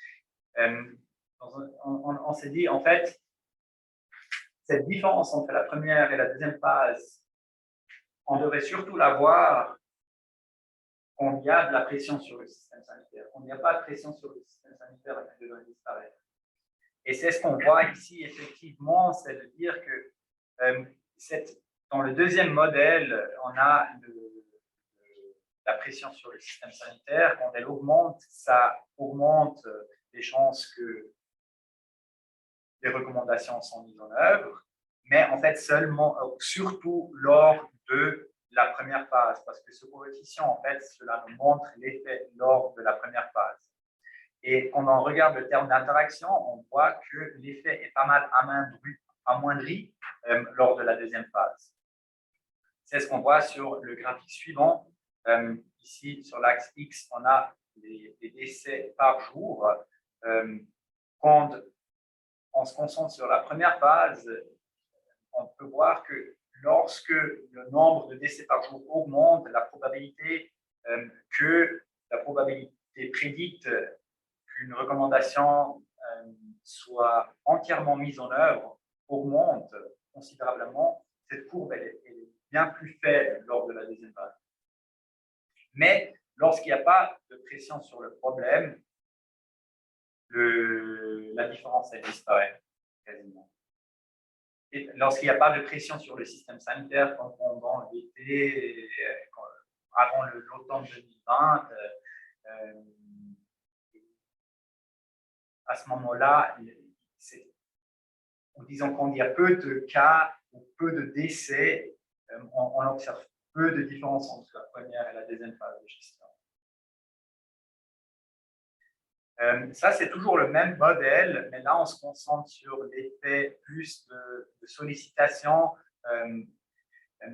On s'est dit, en fait, cette différence entre la première et la deuxième phase, on devrait surtout la voir quand il y a de la pression sur le système sanitaire. Quand il n'y a pas de pression sur le système sanitaire, elle devrait disparaître. Et c'est ce qu'on voit ici, effectivement, c'est de dire que dans le deuxième modèle, on a la pression sur le système sanitaire. Quand elle augmente, ça augmente les chances que les recommandations sont mises en œuvre, mais en fait surtout lors de la première phase, parce que ce coefficient, en fait, cela nous montre l'effet lors de la première phase. Et quand on regarde le terme d'interaction, on voit que l'effet est pas mal amoindri lors de la deuxième phase. C'est ce qu'on voit sur le graphique suivant. Ici, sur l'axe X, on a les décès par jour. Quand on se concentre sur la première phase, on peut voir que lorsque le nombre de décès par jour augmente, la probabilité prédite qu'une recommandation soit entièrement mise en œuvre augmente considérablement. Cette courbe elle est bien plus faible lors de la deuxième phase. Mais lorsqu'il n'y a pas de pression sur le problème, la différence elle disparaît quasiment. Et lorsqu'il n'y a pas de pression sur le système sanitaire, comme pendant l'été, avant l'automne 2020, à ce moment-là, disons qu'il y a peu de cas ou peu de décès, on observe peu de différence entre la première et la deuxième phase de gestion. Ça, c'est toujours le même modèle, mais là, on se concentre sur l'effet plus de sollicitation.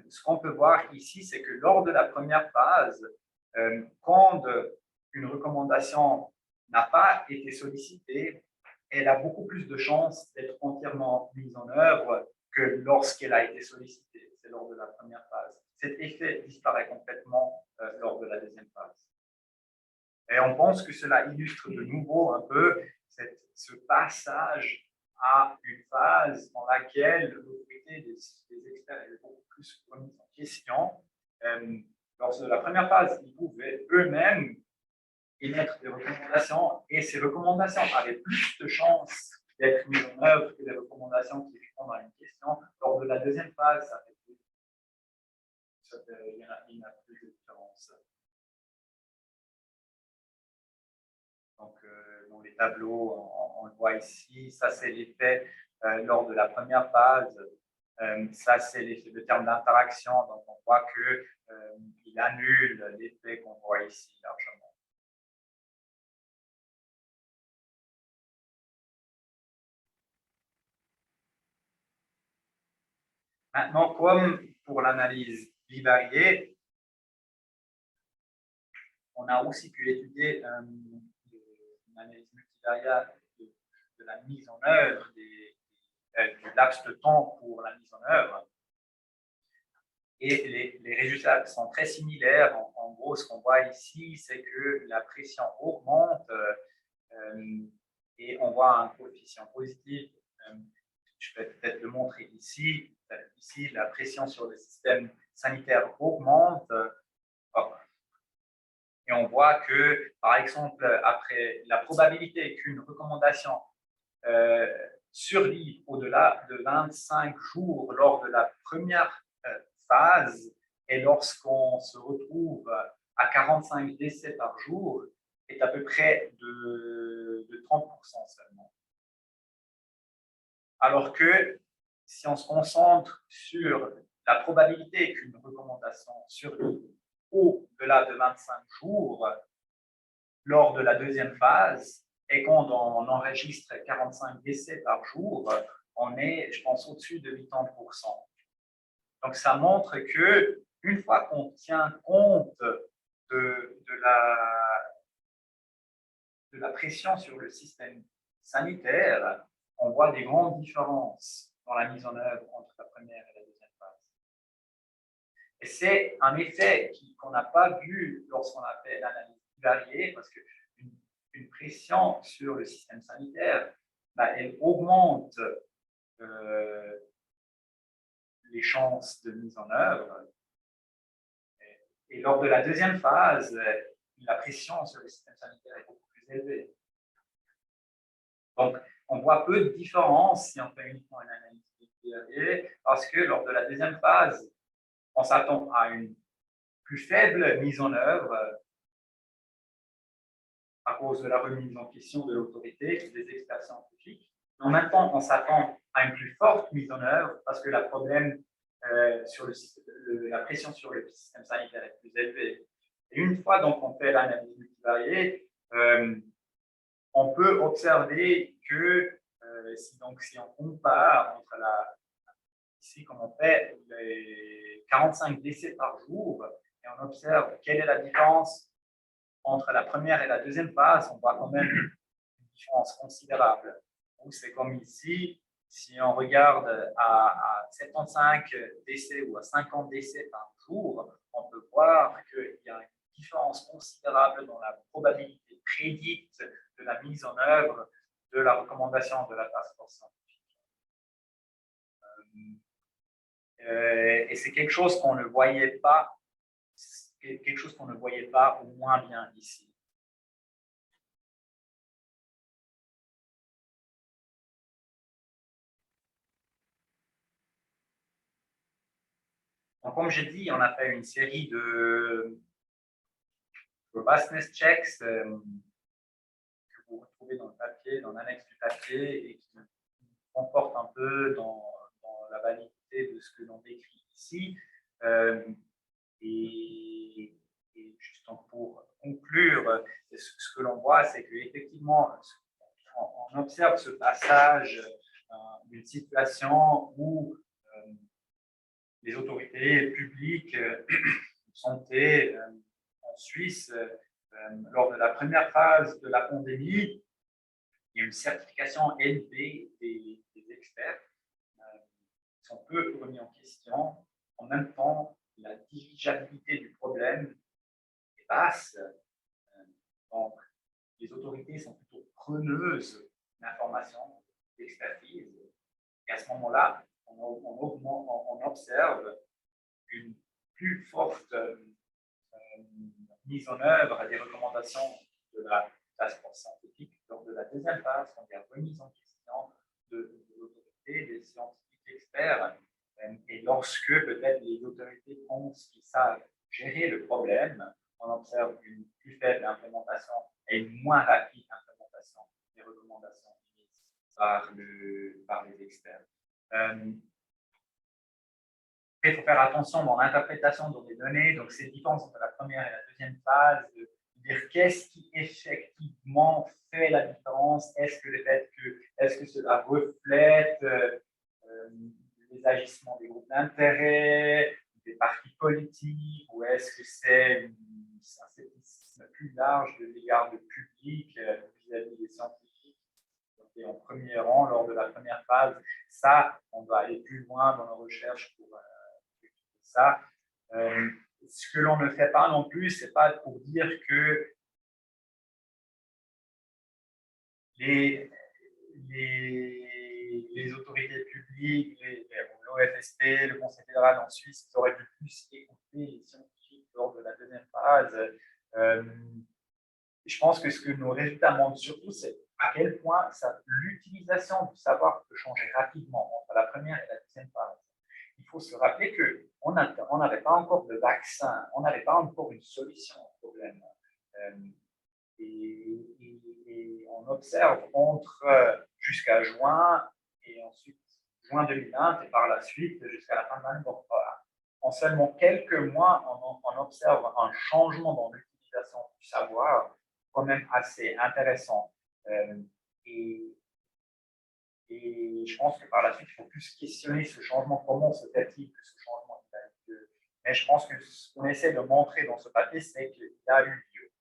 Ce qu'on peut voir ici, c'est que lors de la première phase, quand une recommandation n'a pas été sollicitée, elle a beaucoup plus de chances d'être entièrement mise en œuvre que lorsqu'elle a été sollicitée. C'est lors de la première phase. Cet effet disparaît complètement lors de la deuxième phase. Et on pense que cela illustre de nouveau un peu ce passage à une phase dans laquelle l'autorité des experts est beaucoup plus remise en question. Lors de la première phase, ils pouvaient eux-mêmes émettre des recommandations et ces recommandations avaient plus de chances d'être mises en œuvre que les recommandations qui répondent à une question. Lors de la deuxième phase, ça fait plus. il y en a plus de différence. Donc, dans les tableaux, on le voit ici. Ça, c'est l'effet lors de la première phase. Ça, c'est le terme d'interaction. Donc, on voit qu'il annule l'effet qu'on voit ici largement. Maintenant, comme pour l'analyse bivariée, on a aussi pu étudier une analyse multivariate de la mise en œuvre du laps de temps pour la mise en œuvre. Et les résultats sont très similaires. En gros, ce qu'on voit ici, c'est que la pression augmente et on voit un coefficient positif. Je vais peut-être le montrer ici. Ici, la pression sur le système sanitaire augmente. Et on voit que, par exemple, après la probabilité qu'une recommandation survive au-delà de 25 jours lors de la première phase et lorsqu'on se retrouve à 45 décès par jour est à peu près de 30% seulement. Alors que si on se concentre sur la probabilité qu'une recommandation survive au-delà de 25 jours lors de la deuxième phase, et quand on enregistre 45 décès par jour, on est, je pense, au-dessus de 80%. Donc, ça montre que une fois qu'on tient compte de la pression sur le système sanitaire, on voit des grandes différences dans la mise en œuvre entre la première et la deuxième phase. Et c'est un effet qu'on n'a pas vu lorsqu'on a fait l'analyse bivariée, parce qu'une pression sur le système sanitaire, elle augmente les chances de mise en œuvre. Et lors de la deuxième phase, la pression sur le système sanitaire est beaucoup plus élevée. Donc, on voit peu de différence si on fait uniquement une analyse bivariée, parce que lors de la deuxième phase, on s'attend à une plus faible mise en œuvre à cause de la remise en question de l'autorité des experts scientifiques. En même temps, on s'attend à une plus forte mise en œuvre parce que la pression sur le système sanitaire est plus élevée. Et une fois donc on fait l'analyse multivariée, on peut observer que si on compare entre ici, comme on fait les 45 décès par jour, et on observe quelle est la différence entre la première et la deuxième phase, on voit quand même une différence considérable. C'est comme ici, si on regarde à 75 décès ou à 50 décès par jour, on peut voir qu'il y a une différence considérable dans la probabilité prédite de la mise en œuvre de la recommandation de la task force scientifique. Et c'est quelque chose qu'on ne voyait pas, au moins bien ici. Donc, comme j'ai dit, on a fait une série de robustness checks que vous retrouvez dans le papier, dans l'annexe du papier, et qui confortent un peu dans la validité de ce que l'on décrit ici. Et juste pour conclure, ce que l'on voit, c'est qu'effectivement, on observe ce passage d'une situation où les autorités publiques de santé en Suisse, lors de la première phase de la pandémie, il y a une certification élevée des experts qui sont peu remis en question. En même temps, la dirigeabilité du problème est basse. Donc, les autorités sont plutôt preneuses d'informations, d'expertise. Et à ce moment-là, on observe une plus forte mise en œuvre des recommandations de la task force scientifique lors de la deuxième phase, quand il y a remise en question de l'autorité des scientifiques experts, et lorsque peut-être les autorités pensent qu'ils l'implémentation et une moins rapide implémentation des recommandations émises par les experts. Il faut faire attention dans l'interprétation des données, donc c'est différent entre la première et la deuxième phase, de dire qu'est-ce qui effectivement fait la différence, est-ce que cela reflète les agissements des groupes d'intérêt, des partis politiques, ou est-ce que c'est un scepticisme plus large de l'égard du public vis-à-vis des scientifiques. Et en premier rang, lors de la première phase, ça, on doit aller plus loin dans nos recherches pour ça. Ce que l'on ne fait pas non plus, c'est pas pour dire que les autorités publiques, l'OFSP, le Conseil fédéral en Suisse, ils auraient dû plus écouter les scientifiques lors de la deuxième phase. Je pense que ce que nos résultats montrent surtout, c'est à quel point l'utilisation du savoir peut changer rapidement entre la première et la deuxième phase. Il faut se rappeler qu'on n'avait pas encore de vaccin, on n'avait pas encore une solution au problème. Et on observe jusqu'à juin et ensuite juin 2020 et par la suite jusqu'à la fin de l'année. Donc, en seulement quelques mois, on observe un changement dans l'utilisation du savoir quand même assez intéressant. Et je pense que par la suite, il faut plus questionner ce changement, comment se fait-il que ce changement a eu lieu. Mais je pense que ce qu'on essaie de montrer dans ce papier, c'est qu'il a eu lieu.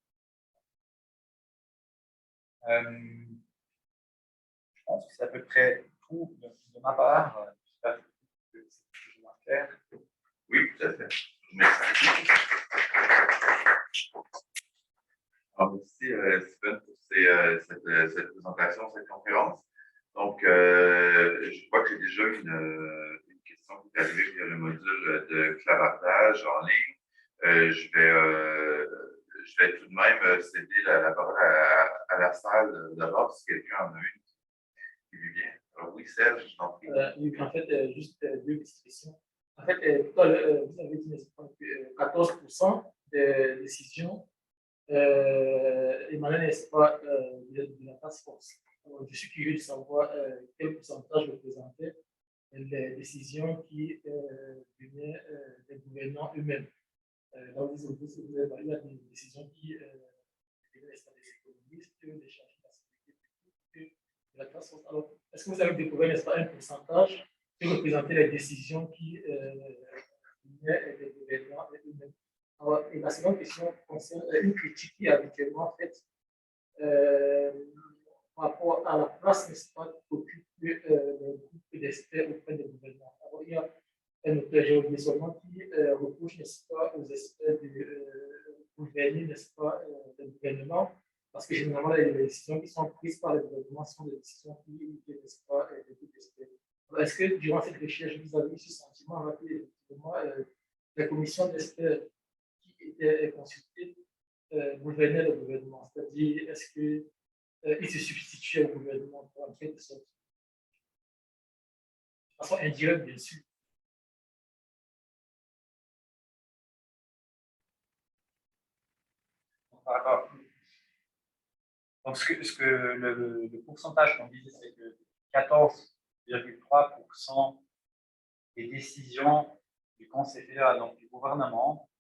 Je pense que c'est à peu près tout de ma part. J'espère que c'est plus ou moins clair. Oui, tout à fait. Merci. Alors, merci, Stephen, pour cette présentation, cette conférence. Donc, je crois que j'ai déjà une question qui est arrivée via le module de clavardage en ligne. Je vais tout de même céder la parole à la salle d'abord, si quelqu'un en a une qui lui vient. Alors oui, Serge, je t'en prie. Oui, en fait, juste deux petites questions. En fait, tout à l'heure, vous avez dit que 14% des décisions émanent, n'est-ce pas, de la task force. Alors, je suis curieux de savoir quel pourcentage représentait les décisions qui venaient des gouvernants eux-mêmes. Là, il y a des décisions qui venaient des économistes, des chercheurs de la sécurité publique, de la task force. Alors, est-ce que vous avez découvert, n'est-ce pas, un pourcentage qui représentait les décisions qui venaient des gouvernants eux-mêmes? Alors, et la seconde question concerne une critique qui est habituellement faite par rapport à la place, n'est-ce pas, qu'occupe le groupe d'experts auprès des gouvernements. Alors, il y a un auteur, j'ai oublié son nom, qui reproche, n'est-ce pas, aux experts de gouverner, n'est-ce pas, des gouvernements, parce que généralement, les décisions qui sont prises par les gouvernements sont des décisions qui n'est-ce pas, des groupes d'experts. Est-ce que durant cette recherche, vous avez eu ce sentiment avec effectivement la commission d'experts qui était consultée gouverner le gouvernement? C'est-à-dire, est-ce qu'il se substituait au gouvernement en quelque sorte? De façon indirecte, bien sûr. Donc, ce que le pourcentage qu'on disait, c'est que 14,3% des décisions du Conseil fédéral, donc du gouvernement,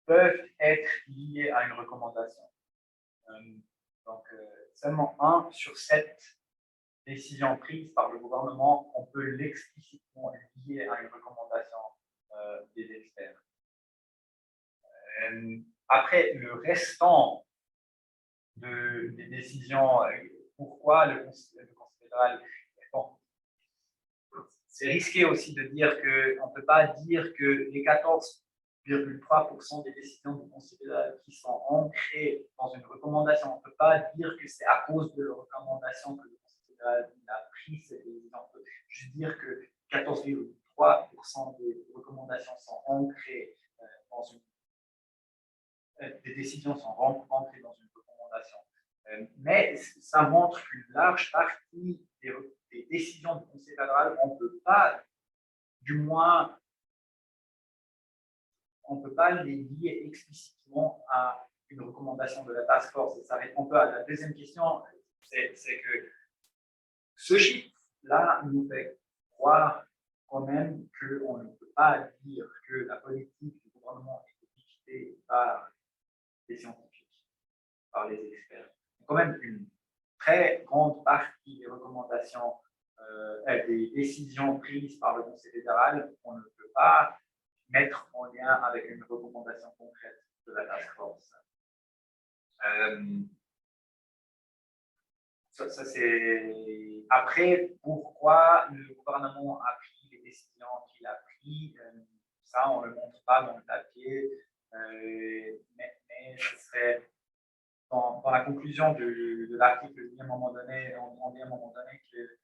peuvent être liées à une recommandation. Donc, seulement 1 sur 7 décisions prises par le gouvernement, on peut l'explicitement lier à une recommandation des experts. Après, le restant des décisions, pourquoi le Conseil fédéral, bon, c'est risqué aussi de dire qu'on ne peut pas dire que les 14,3% des décisions du Conseil fédéral qui sont ancrées dans une recommandation, on ne peut pas dire que c'est à cause de la recommandation que le Conseil fédéral a pris ces décisions. On peut juste dire que 14,3% des recommandations sont ancrées dans une des décisions sont ancrées dans une recommandation. Mais ça montre qu'une large partie des décisions du Conseil fédéral, on ne peut pas, du moins, on ne peut pas les lier explicitement à une recommandation de la task force. Et ça répond peu à la deuxième question, c'est que ce chiffre-là nous fait croire quand même qu'on ne peut pas dire que la politique du gouvernement est dictée par les scientifiques, par les experts. Quand même, une très grande partie des recommandations, des décisions prises par le Conseil fédéral, on ne peut pas mettre en lien avec une recommandation concrète de la task force. Ça c'est... Après, pourquoi le gouvernement a pris les décisions qu'il a prises, ça on ne le montre pas dans le papier, mais ce serait dans la conclusion de l'article, on dit à un moment donné que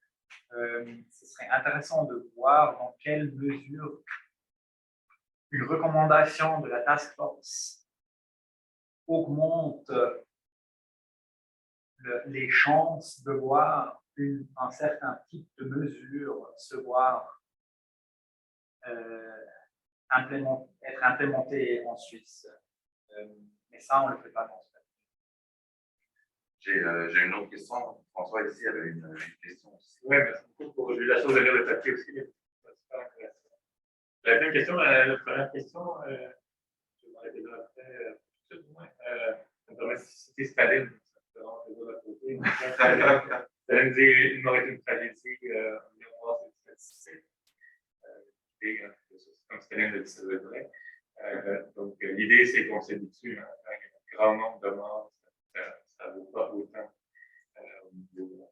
ce serait intéressant de voir dans quelle mesure une recommandation de la task force augmente les chances de voir un certain type de mesure se voir être implémenté en Suisse. Mais ça, on ne le fait pas dans ce cas. J'ai une autre question. François, ici, avait une question aussi. Oui, merci beaucoup pour la chose de lire le papier aussi. J'avais une question, la première question, je vais m'arrêter là après, tout de moins. Ça me permet de citer Staline. Staline dit il m'aurait été une tragédie, en miroir, c'est statistique. Comme Staline le dit, ça doit être vrai. Donc, l'idée, c'est qu'on s'habitue à un grand nombre de morts, ça ne vaut pas autant au niveau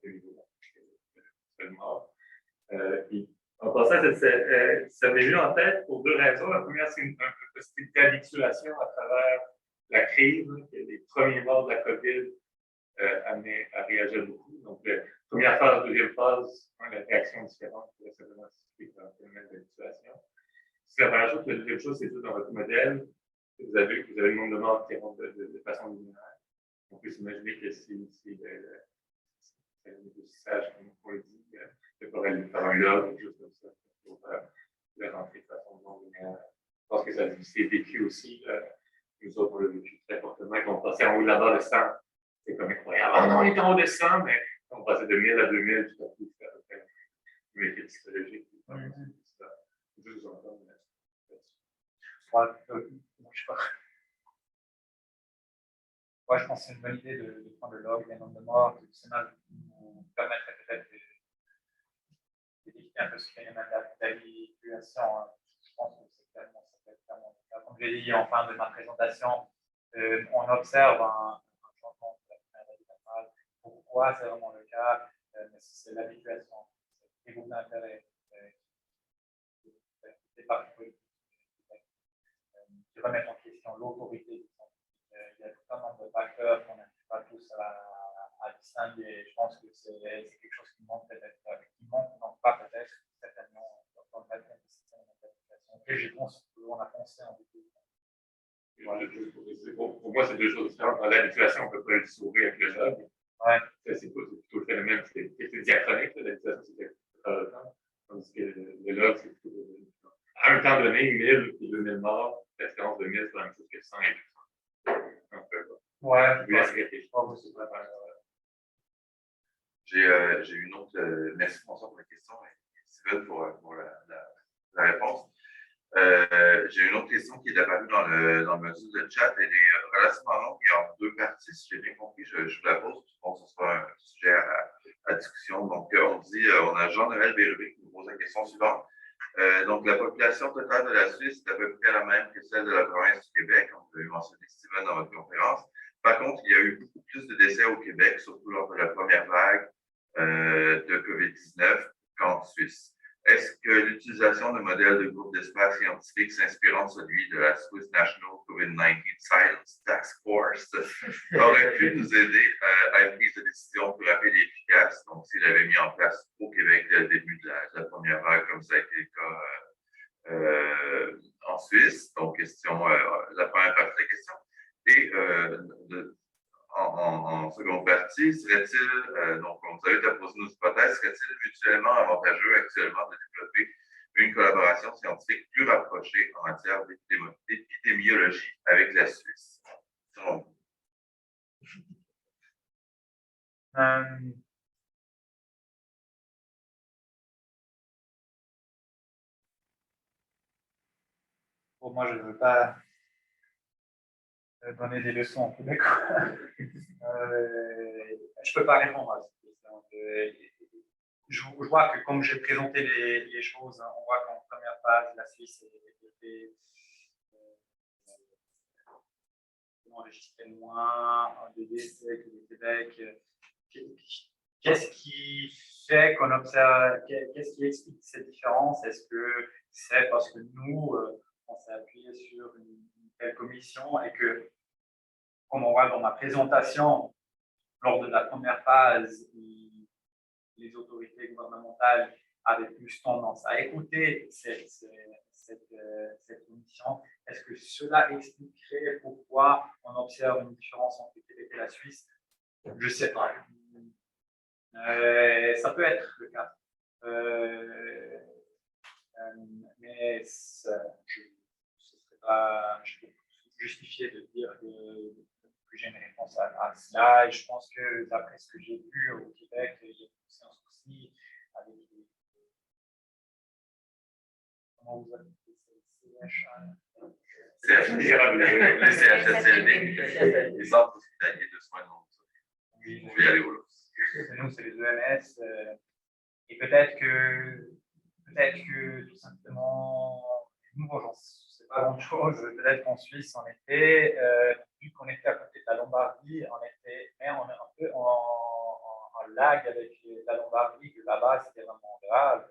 de mort. En passant, ça m'est venu en tête pour deux raisons. La première, c'est une petite habituation à travers la crise, que les premiers morts de la COVID amenaient à réagir beaucoup. Donc, première phase, deuxième phase, la réaction différente, c'est simplement expliqué par un phénomène d'habituation. C'est la première chose. La deuxième chose, c'est que dans votre modèle, vous avez le nombre de morts qui rentrent de façon linéaire. On peut s'imaginer que si c'est un sage, comme on le dit, il faudrait lui faire un log, quelque chose comme ça, pour le rentrer de façon non linéaire. Je pense que ça s'est vécu aussi. Nous autres, on l'a vécu très fortement. Quand on passait en haut de la barre de 100, c'est comme incroyable. Ah non, on est en haut de 100, mais on passait de 1000 à 2000, tout à coup, c'était à peu près une effet psychologique. Je vous entends. Moi, je pense que c'est une bonne idée de prendre le log, les nombres de morts, ça nous permettrait peut-être d'éviter un peu ce phénomène d'habituation. Je pense que ça peut être clairement le cas. Comme je l'ai dit en fin de ma présentation, on observe un changement de la maladie mentale. Pourquoi c'est vraiment le cas? C'est l'habituation, c'est les groupes d'intérêt, les partis politiques qui remettent en question l'autorité. Il y a tout un nombre de facteurs qu'on n'arrive pas tous à distinguer. Je pense que c'est quelque chose qui manque peut-être, non pas peut-être, certainement dans le papier de système d'application. Et je pense qu'on a pensé en début. Pour moi, c'est deux choses différentes. Dans l'habituation, on ne peut pas le sauver avec le log. Ouais. C'est plutôt le phénomène qui est diachronique. L'habituation, c'est le temps. Tandis que le log, c'est plutôt. À un temps donné, 1000 et 2000 morts, la différence de 1000, c'est la même chose que 100 et 200. Ouais, je vous laisse réfléchir. J'ai une autre. Merci François pour la question et Steven pour la réponse. J'ai une autre question qui est apparue dans le module de chat. Elle est relativement longue et en deux parties. Si j'ai bien compris, je vous la pose. Bon, ce sera un sujet à discussion. Donc, on a Jean-Noël Bérubé qui nous pose la question suivante. Donc, la population totale de la Suisse est à peu près la même que celle de la province du Québec. On peut mentionner Steven dans votre conférence. Par contre, il y a eu beaucoup plus de décès au Québec, surtout lors de la première vague de COVID-19 qu'en Suisse. Est-ce que l'utilisation de modèles de groupes d'experts scientifiques s'inspirant de celui de la Swiss National COVID-19 Science Task Force aurait pu nous aider à une prise de décision plus rapide et efficace? Donc, s'il avait mis en place au Québec dès le début de la première vague, comme ça a été le cas en Suisse. Donc, la première partie de la question. Et en seconde partie, serait-il, donc on vous avait posé nos hypothèses, serait-il mutuellement avantageux actuellement de développer une collaboration scientifique plus rapprochée en matière d'épidémiologie l'épidémiologie avec la Suisse, selon vous? Pour moi, je ne veux pas donner des leçons en Québec. Je ne peux pas répondre à cette question. Je vois que comme j'ai présenté les choses, on voit qu'en première phase, la Suisse était enregistré moins de décès que le Québec. Qu'est-ce qui fait qu'on observe, qu'est-ce qui explique cette différence? Est-ce que c'est parce que nous, on s'est appuyé sur une telle commission et que, comme on voit dans ma présentation, lors de la première phase, les autorités gouvernementales avaient plus tendance à écouter cette commission. Est-ce que cela expliquerait pourquoi on observe une différence entre le Québec et la Suisse? Je ne sais pas. Ça peut être le cas. Mais ce serait pas justifié de dire que j'ai une réponse à cela. Et je pense que d'après ce que j'ai vu au Québec, il y a aussi un souci avec les. Comment vous appelez les CHSLD, les centres hospitaliers de soins de longue durée. On va y aller au Nous, c'est les EMS. Et peut-être que tout simplement, nous, j'en sais pas grand-chose. Peut-être qu'en Suisse, on était, vu qu'on était à côté de la Lombardie, on est un peu en lag avec la Lombardie, que là-bas, c'était vraiment grave.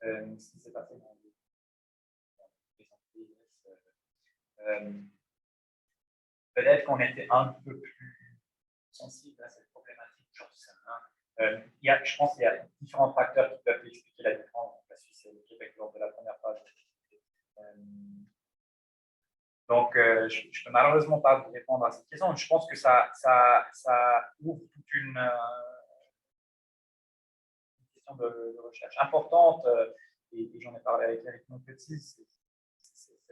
Ce qui s'est passé dans les Antilles. Peut-être qu'on était un peu plus sensible à cette problématique, j'en sais rien. Je pense qu'il y a différents facteurs qui peuvent expliquer la différence entre la Suisse et le Québec lors de la première phase. Donc, je ne peux malheureusement pas vous répondre à cette question. Je pense que ça ouvre toute une question de recherche importante, et j'en ai parlé avec Éric Montpetit, c'est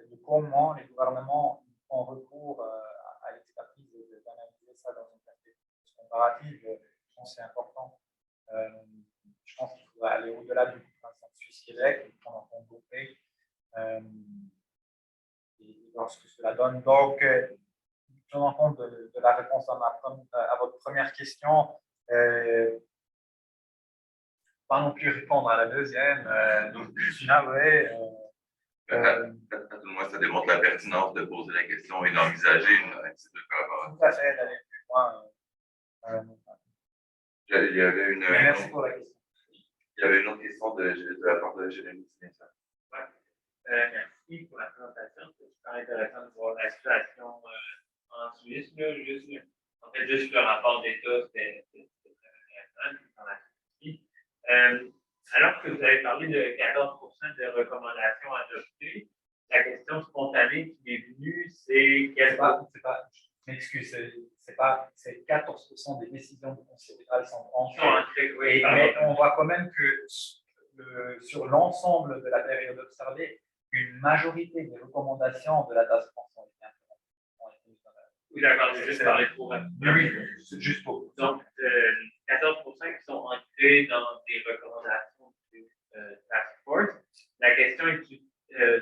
de comment les gouvernements ont recours à l'expertise d'analyser ça dans une perspective comparative. Je pense que c'est important. Je pense qu'il faudrait aller au-delà du principe Suisse-Québec, prendre en compte d'autres pays, et voir ce que cela donne. Donc, tenant compte de la réponse à votre première question, pas non plus répondre à la deuxième, donc je suis navré. Moi, ça démontre la pertinence de poser la question et d'envisager une type de collaboration. Tout à fait, d'aller plus loin. Il y avait une. Merci pour la question. Il y avait une autre question de la part de Jérémy. Merci pour la présentation. C'est super intéressant de voir la situation en Suisse. Là, juste le rapport d'État, c'était très intéressant. Alors que vous avez parlé de 14% de recommandations adoptées, la question spontanée qui m'est venue, c'est quelle M'excuse, c'est 14% des décisions du Conseil fédéral sont entrées. Oui, mais on voit quand même que sur l'ensemble de la période observée, une majorité des recommandations de la task force ont été implémentées. Oui, d'accord, j'ai juste parlé trop rapidement. Oui, c'est juste pour. Donc, 14% qui sont entrés dans des recommandations du task force. La question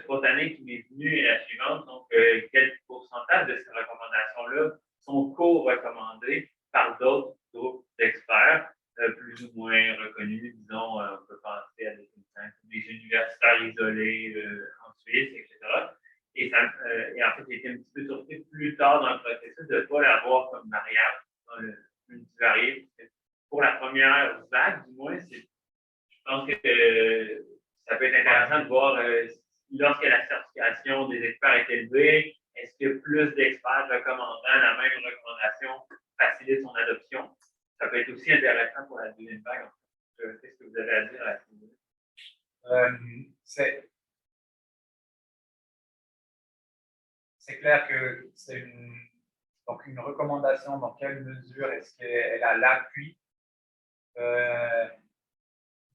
spontanée qui m'est venue est la suivante. Donc, quel pourcentage de ces recommandations-là sont co-recommandées par d'autres groupes d'experts plus ou moins reconnus? Disons, on peut penser à des universitaires isolés en Suisse, etc. Et en fait, j'ai été un petit peu surpris plus tard dans le processus de ne pas l'avoir comme variable dans le multivarié. Pour la première vague, du moins, je pense que ça peut être intéressant de voir lorsque la certification des experts est élevée, est-ce que plus d'experts recommandant la même recommandation facilite son adoption? Ça peut être aussi intéressant pour la deuxième vague. Qu'est-ce que vous avez à dire à ce niveau-là? C'est clair que c'est une recommandation. Dans quelle mesure est-ce qu'elle a l'appui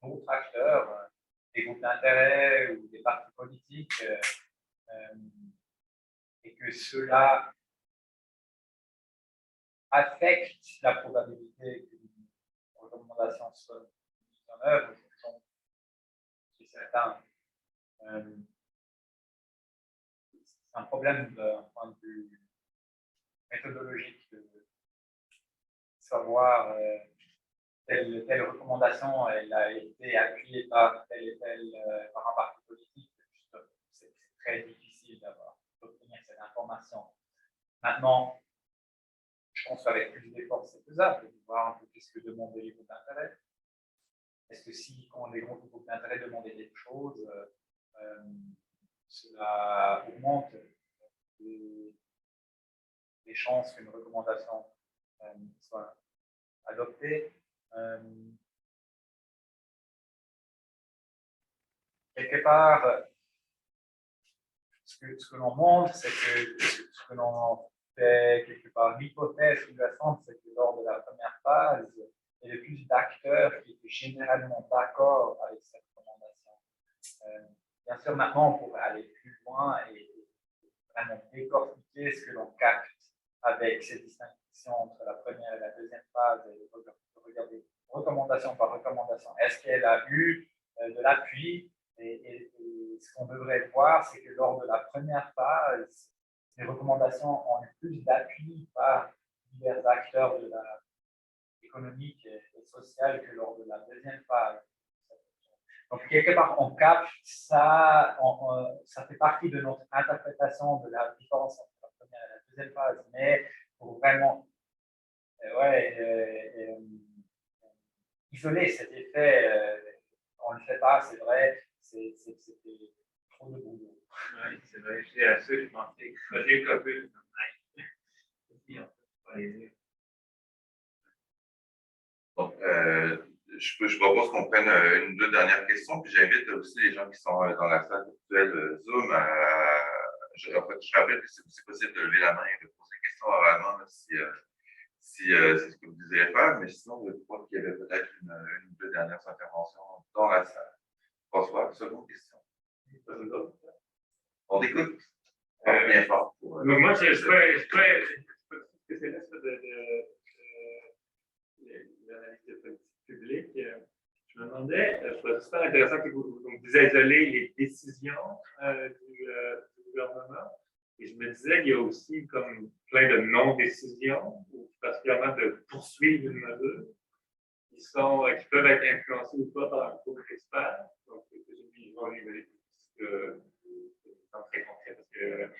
d'autres acteurs, des groupes d'intérêt ou des partis politiques? et que cela affecte la probabilité qu'une recommandation soit mise en œuvre. Chez certains, c'est un problème d'un point de vue méthodologique de savoir telle recommandation elle a été appuyée par tel et tel par un parti politique. C'est très difficile d'obtenir cette information. Maintenant, je pense qu'avec plus d'efforts, c'est faisable de voir un peu qu'est-ce que demandent les groupes d'intérêt. Est-ce que si, quand les groupes d'intérêt demandaient quelque chose, cela augmente les chances qu'une recommandation soit adoptée. Quelque part, ce que l'on montre, c'est que ce que l'on fait quelque part l'hypothèse sous-jacente, c'est que lors de la première phase, il y avait plus d'acteurs qui étaient généralement d'accord avec cette recommandation. Bien sûr, maintenant, on pourrait aller plus loin et vraiment décortiquer ce que l'on capte avec ces distinctions entre la première et la deuxième phase et regarder recommandation par recommandation. Est-ce qu'elle a eu de l'appui? Et ce qu'on devrait voir, c'est que lors de la première phase, les recommandations ont eu plus d'appui par divers acteurs de la économique et sociale que lors de la deuxième phase. Donc, quelque part, on capte ça, ça fait partie de notre interprétation de la différence entre la première et la deuxième phase, mais pour vraiment isoler cet effet, on ne le fait pas, c'est vrai, c'était trop de boulot. Oui, c'est vrai, j'ai assez, je pensais que Roger Copul, Donc, je propose qu'on prenne une ou deux dernières questions, puis j'invite aussi les gens qui sont dans la salle virtuelle Zoom. Je rappelle que c'est possible de lever la main et de poser des questions oralement si c'est ce que vous désirez faire, mais sinon, je crois qu'il y avait peut-être une ou deux dernières interventions dans la salle. François, seconde question. On t'écoute. Bien fort. Donc moi, je serais spécialiste de l'analyse de politique publique. Je me demandais, je trouvais super intéressant que vous disiez isoler les décisions du gouvernement. Et je me disais qu'il y a aussi comme plein de non-décisions, ou particulièrement de poursuivre une mesure, qui peuvent être influencées ou pas par un groupe d'experts. Donc, je vais très concret parce que,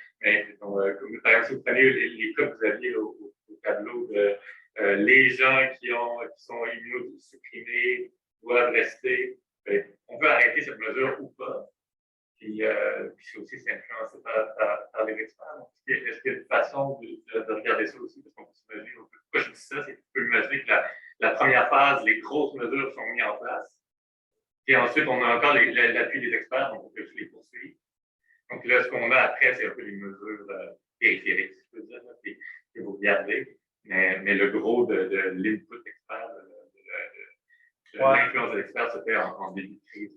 comme, par exemple, si vous prenez les cas que vous aviez au tableau de les gens qui sont immunosupprimés doivent rester, on peut arrêter cette mesure ou pas. Puis aussi, c'est influencé par les experts. Donc, est-ce qu'il y a une façon de regarder ça aussi? Parce qu'on peut s'imaginer, pourquoi je dis ça, c'est qu'on peut imaginer que la première phase, les grosses mesures sont mises en place. Et ensuite, on a encore l'appui des experts, donc on peut les poursuivre. Donc là, ce qu'on a après, c'est un peu les mesures périphériques, si je peux dire, que vous regardez. Mais le gros de l'input expert, de l'influence de l'expert se fait en début de crise.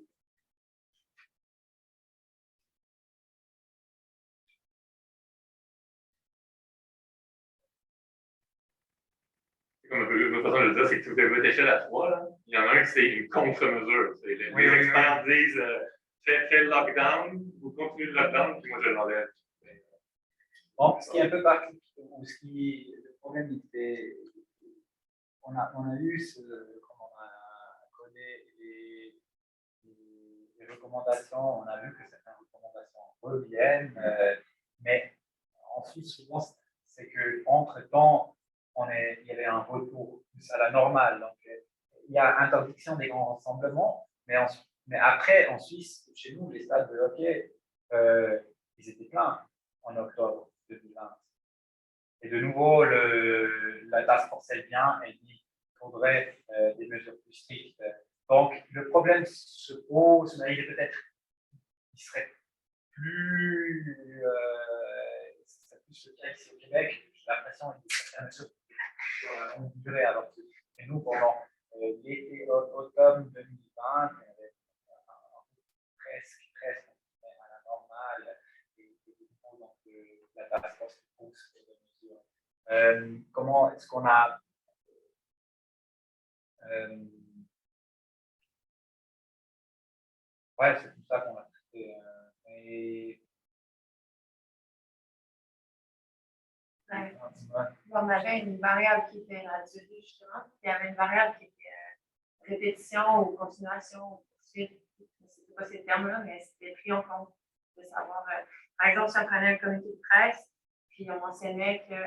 Comme une autre façon de le dire, c'est que si vous avez votre échelle à 3, là, il y en a un qui c'est une contre-mesure. Les experts disent fais le lockdown, vous continuez le lockdown, puis moi je l'enlève. Bon, ce qui est un peu particulier, ou le problème, on a eu comme on a codé les recommandations, on a vu que certaines recommandations reviennent, mais ensuite, souvent, c'est qu'entre-temps, il y avait un retour plus à la normale. Donc, il y a interdiction des grands rassemblements, mais après, en Suisse, chez nous, les stades de hockey, ils étaient pleins en octobre 2020. Et de nouveau, la task force vient et dit qu'il faudrait des mesures plus strictes. Donc, le problème se pose, mais il serait plus, plus le cas ici au Québec. J'ai l'impression qu'il y a certaines mesures qui ont duré, alors que et nous, pendant l'été, automne 2020, il y avait presque à la normale, et donc la task comment est-ce qu'on a ouais, c'est tout ça qu'on a traité. Ouais. On avait une variable qui était la durée, justement. Puis il y avait une variable qui était répétition ou continuation ou poursuite. Je ne sais pas ces termes-là, mais c'était pris en compte de savoir. Par exemple, si on prenait un comité de presse, puis on mentionnait que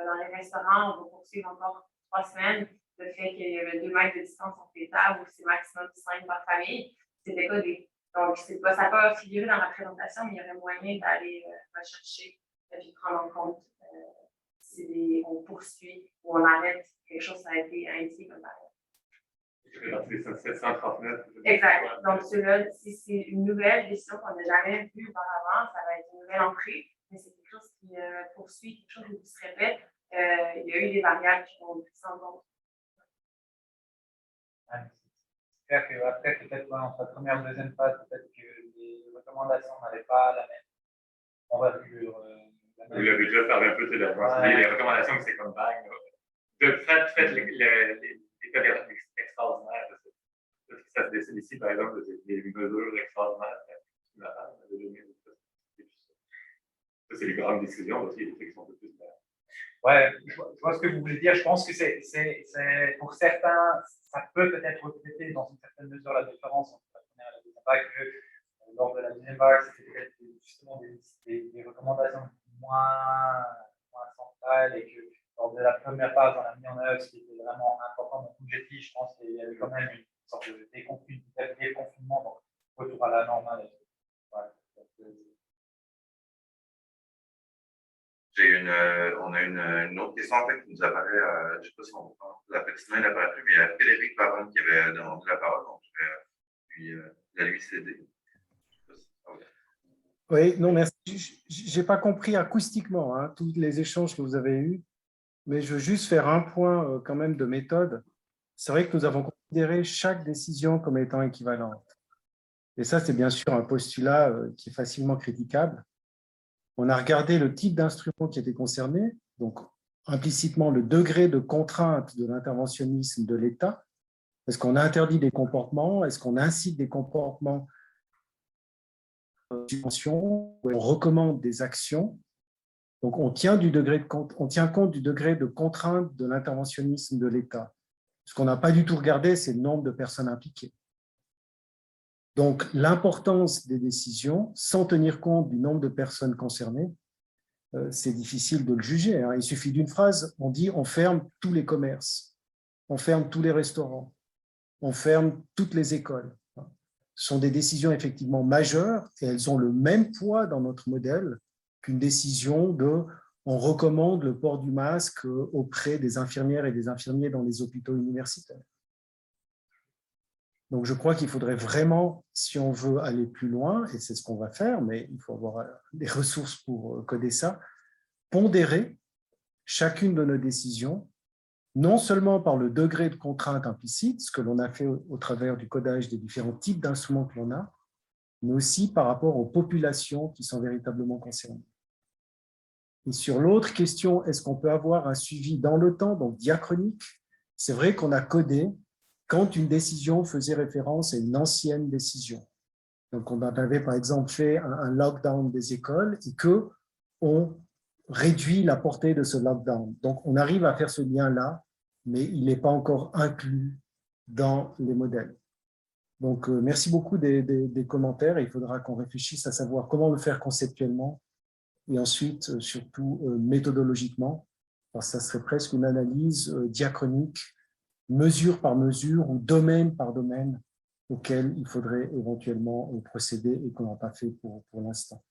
dans les restaurants, on va poursuivre encore 3 semaines le fait qu'il y avait 2 mètres de distance entre les tables ou c'est maximum 5 par famille. C'était codé. Donc, ça n'a pas figuré dans la présentation, mais il y avait moyen d'aller rechercher et puis prendre en compte si on poursuit ou on arrête quelque chose qui a été indiqué comme variable. C'est 739. Exact. Donc, celui-là, si c'est une nouvelle décision qu'on n'a jamais vue auparavant, ça va être une nouvelle entrée, mais c'est quelque chose qui poursuit, quelque chose qui se répète. Il y a eu des variables qui ont pris en compte. C'est clair qu'après, peut-être entre la première et la deuxième phase, peut-être que les recommandations n'avaient pas la même envergure. Vous l'avez déjà parlé un peu de les recommandations que c'est comme bang. Faites l'état extraordinaire. Ça se décide ici, par exemple, des mesures extraordinaires. Ça, c'est les grandes décisions aussi, les trucs qui sont un peu plus. Ouais, je vois ce que vous voulez dire. Je pense que c'est pour certains, ça peut peut-être refléter dans une certaine mesure la différence entre la première et la deuxième vague. Que lors de la deuxième vague, c'était peut-être justement des recommandations moins centrales et que lors de la première phase, on a mis en œuvre ce qui était vraiment important. Donc, l'objectif, je pense qu'il y avait quand même une sorte de déconfinement, donc retour à la normale. Ouais. On a une autre question en fait qui nous apparaît, je ne sais pas si la petite main n'apparaît plus, mais il y a Frédéric Baron qui avait demandé la parole, donc je vais la lui céder. Oui, non, merci. Je n'ai pas compris acoustiquement tous les échanges que vous avez eus, mais je veux juste faire un point quand même de méthode. C'est vrai que nous avons considéré chaque décision comme étant équivalente. Et ça, c'est bien sûr un postulat qui est facilement critiquable. On a regardé le type d'instrument qui était concerné, donc implicitement le degré de contrainte de l'interventionnisme de l'État. Est-ce qu'on a interdit des comportements? Est-ce qu'on incite des comportements de subvention? On recommande des actions? Donc, on tient compte du degré de contrainte de l'interventionnisme de l'État. Ce qu'on n'a pas du tout regardé, c'est le nombre de personnes impliquées. Donc, l'importance des décisions, sans tenir compte du nombre de personnes concernées, c'est difficile de le juger. Il suffit d'une phrase, on dit on ferme tous les commerces, on ferme tous les restaurants, on ferme toutes les écoles. Ce sont des décisions effectivement majeures et elles ont le même poids dans notre modèle qu'une décision de on recommande le port du masque auprès des infirmières et des infirmiers dans les hôpitaux universitaires. Donc, je crois qu'il faudrait vraiment, si on veut aller plus loin, et c'est ce qu'on va faire, mais il faut avoir les ressources pour coder ça, pondérer chacune de nos décisions, non seulement par le degré de contrainte implicite, ce que l'on a fait au travers du codage des différents types d'instruments que l'on a, mais aussi par rapport aux populations qui sont véritablement concernées. Et sur l'autre question, est-ce qu'on peut avoir un suivi dans le temps, donc diachronique? C'est vrai qu'on a codé quand une décision faisait référence à une ancienne décision. Donc, on avait par exemple fait un lockdown des écoles et qu'on réduit la portée de ce lockdown. Donc, on arrive à faire ce lien-là, mais il n'est pas encore inclus dans les modèles. Donc, merci beaucoup des commentaires. Il faudra qu'on réfléchisse à savoir comment le faire conceptuellement et ensuite, surtout méthodologiquement, parce que ça serait presque une analyse diachronique, mesure par mesure ou domaine par domaine auquel il faudrait éventuellement procéder et qu'on n'a pas fait pour l'instant.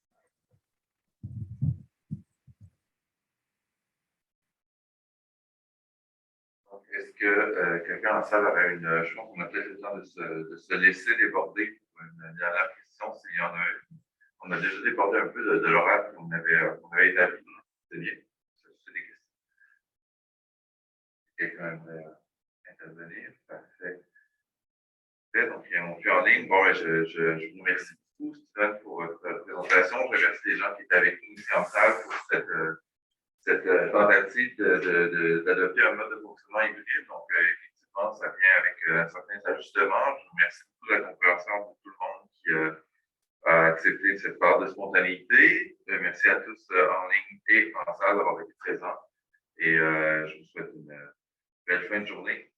Est-ce que quelqu'un en salle aurait une... Je pense qu'on a peut-être le temps de se laisser déborder pour une dernière question, s'il y en a une. On a déjà débordé un peu de l'oral qu'on avait établi. C'est bien. C'est des questions. Quelqu'un aimerait intervenir? Parfait. Donc, on est en ligne. Bon, je vous remercie beaucoup, Stéphane, pour votre présentation. Je remercie les gens qui étaient avec nous ici en salle pour cette tentative d'adopter un mode de fonctionnement hybride. Donc, effectivement, ça vient avec certains ajustements. Je vous remercie beaucoup de la compréhension de tout le monde qui a accepté cette part de spontanéité. Merci à tous en ligne et en salle d'avoir été présents. Et je vous souhaite une belle fin de journée.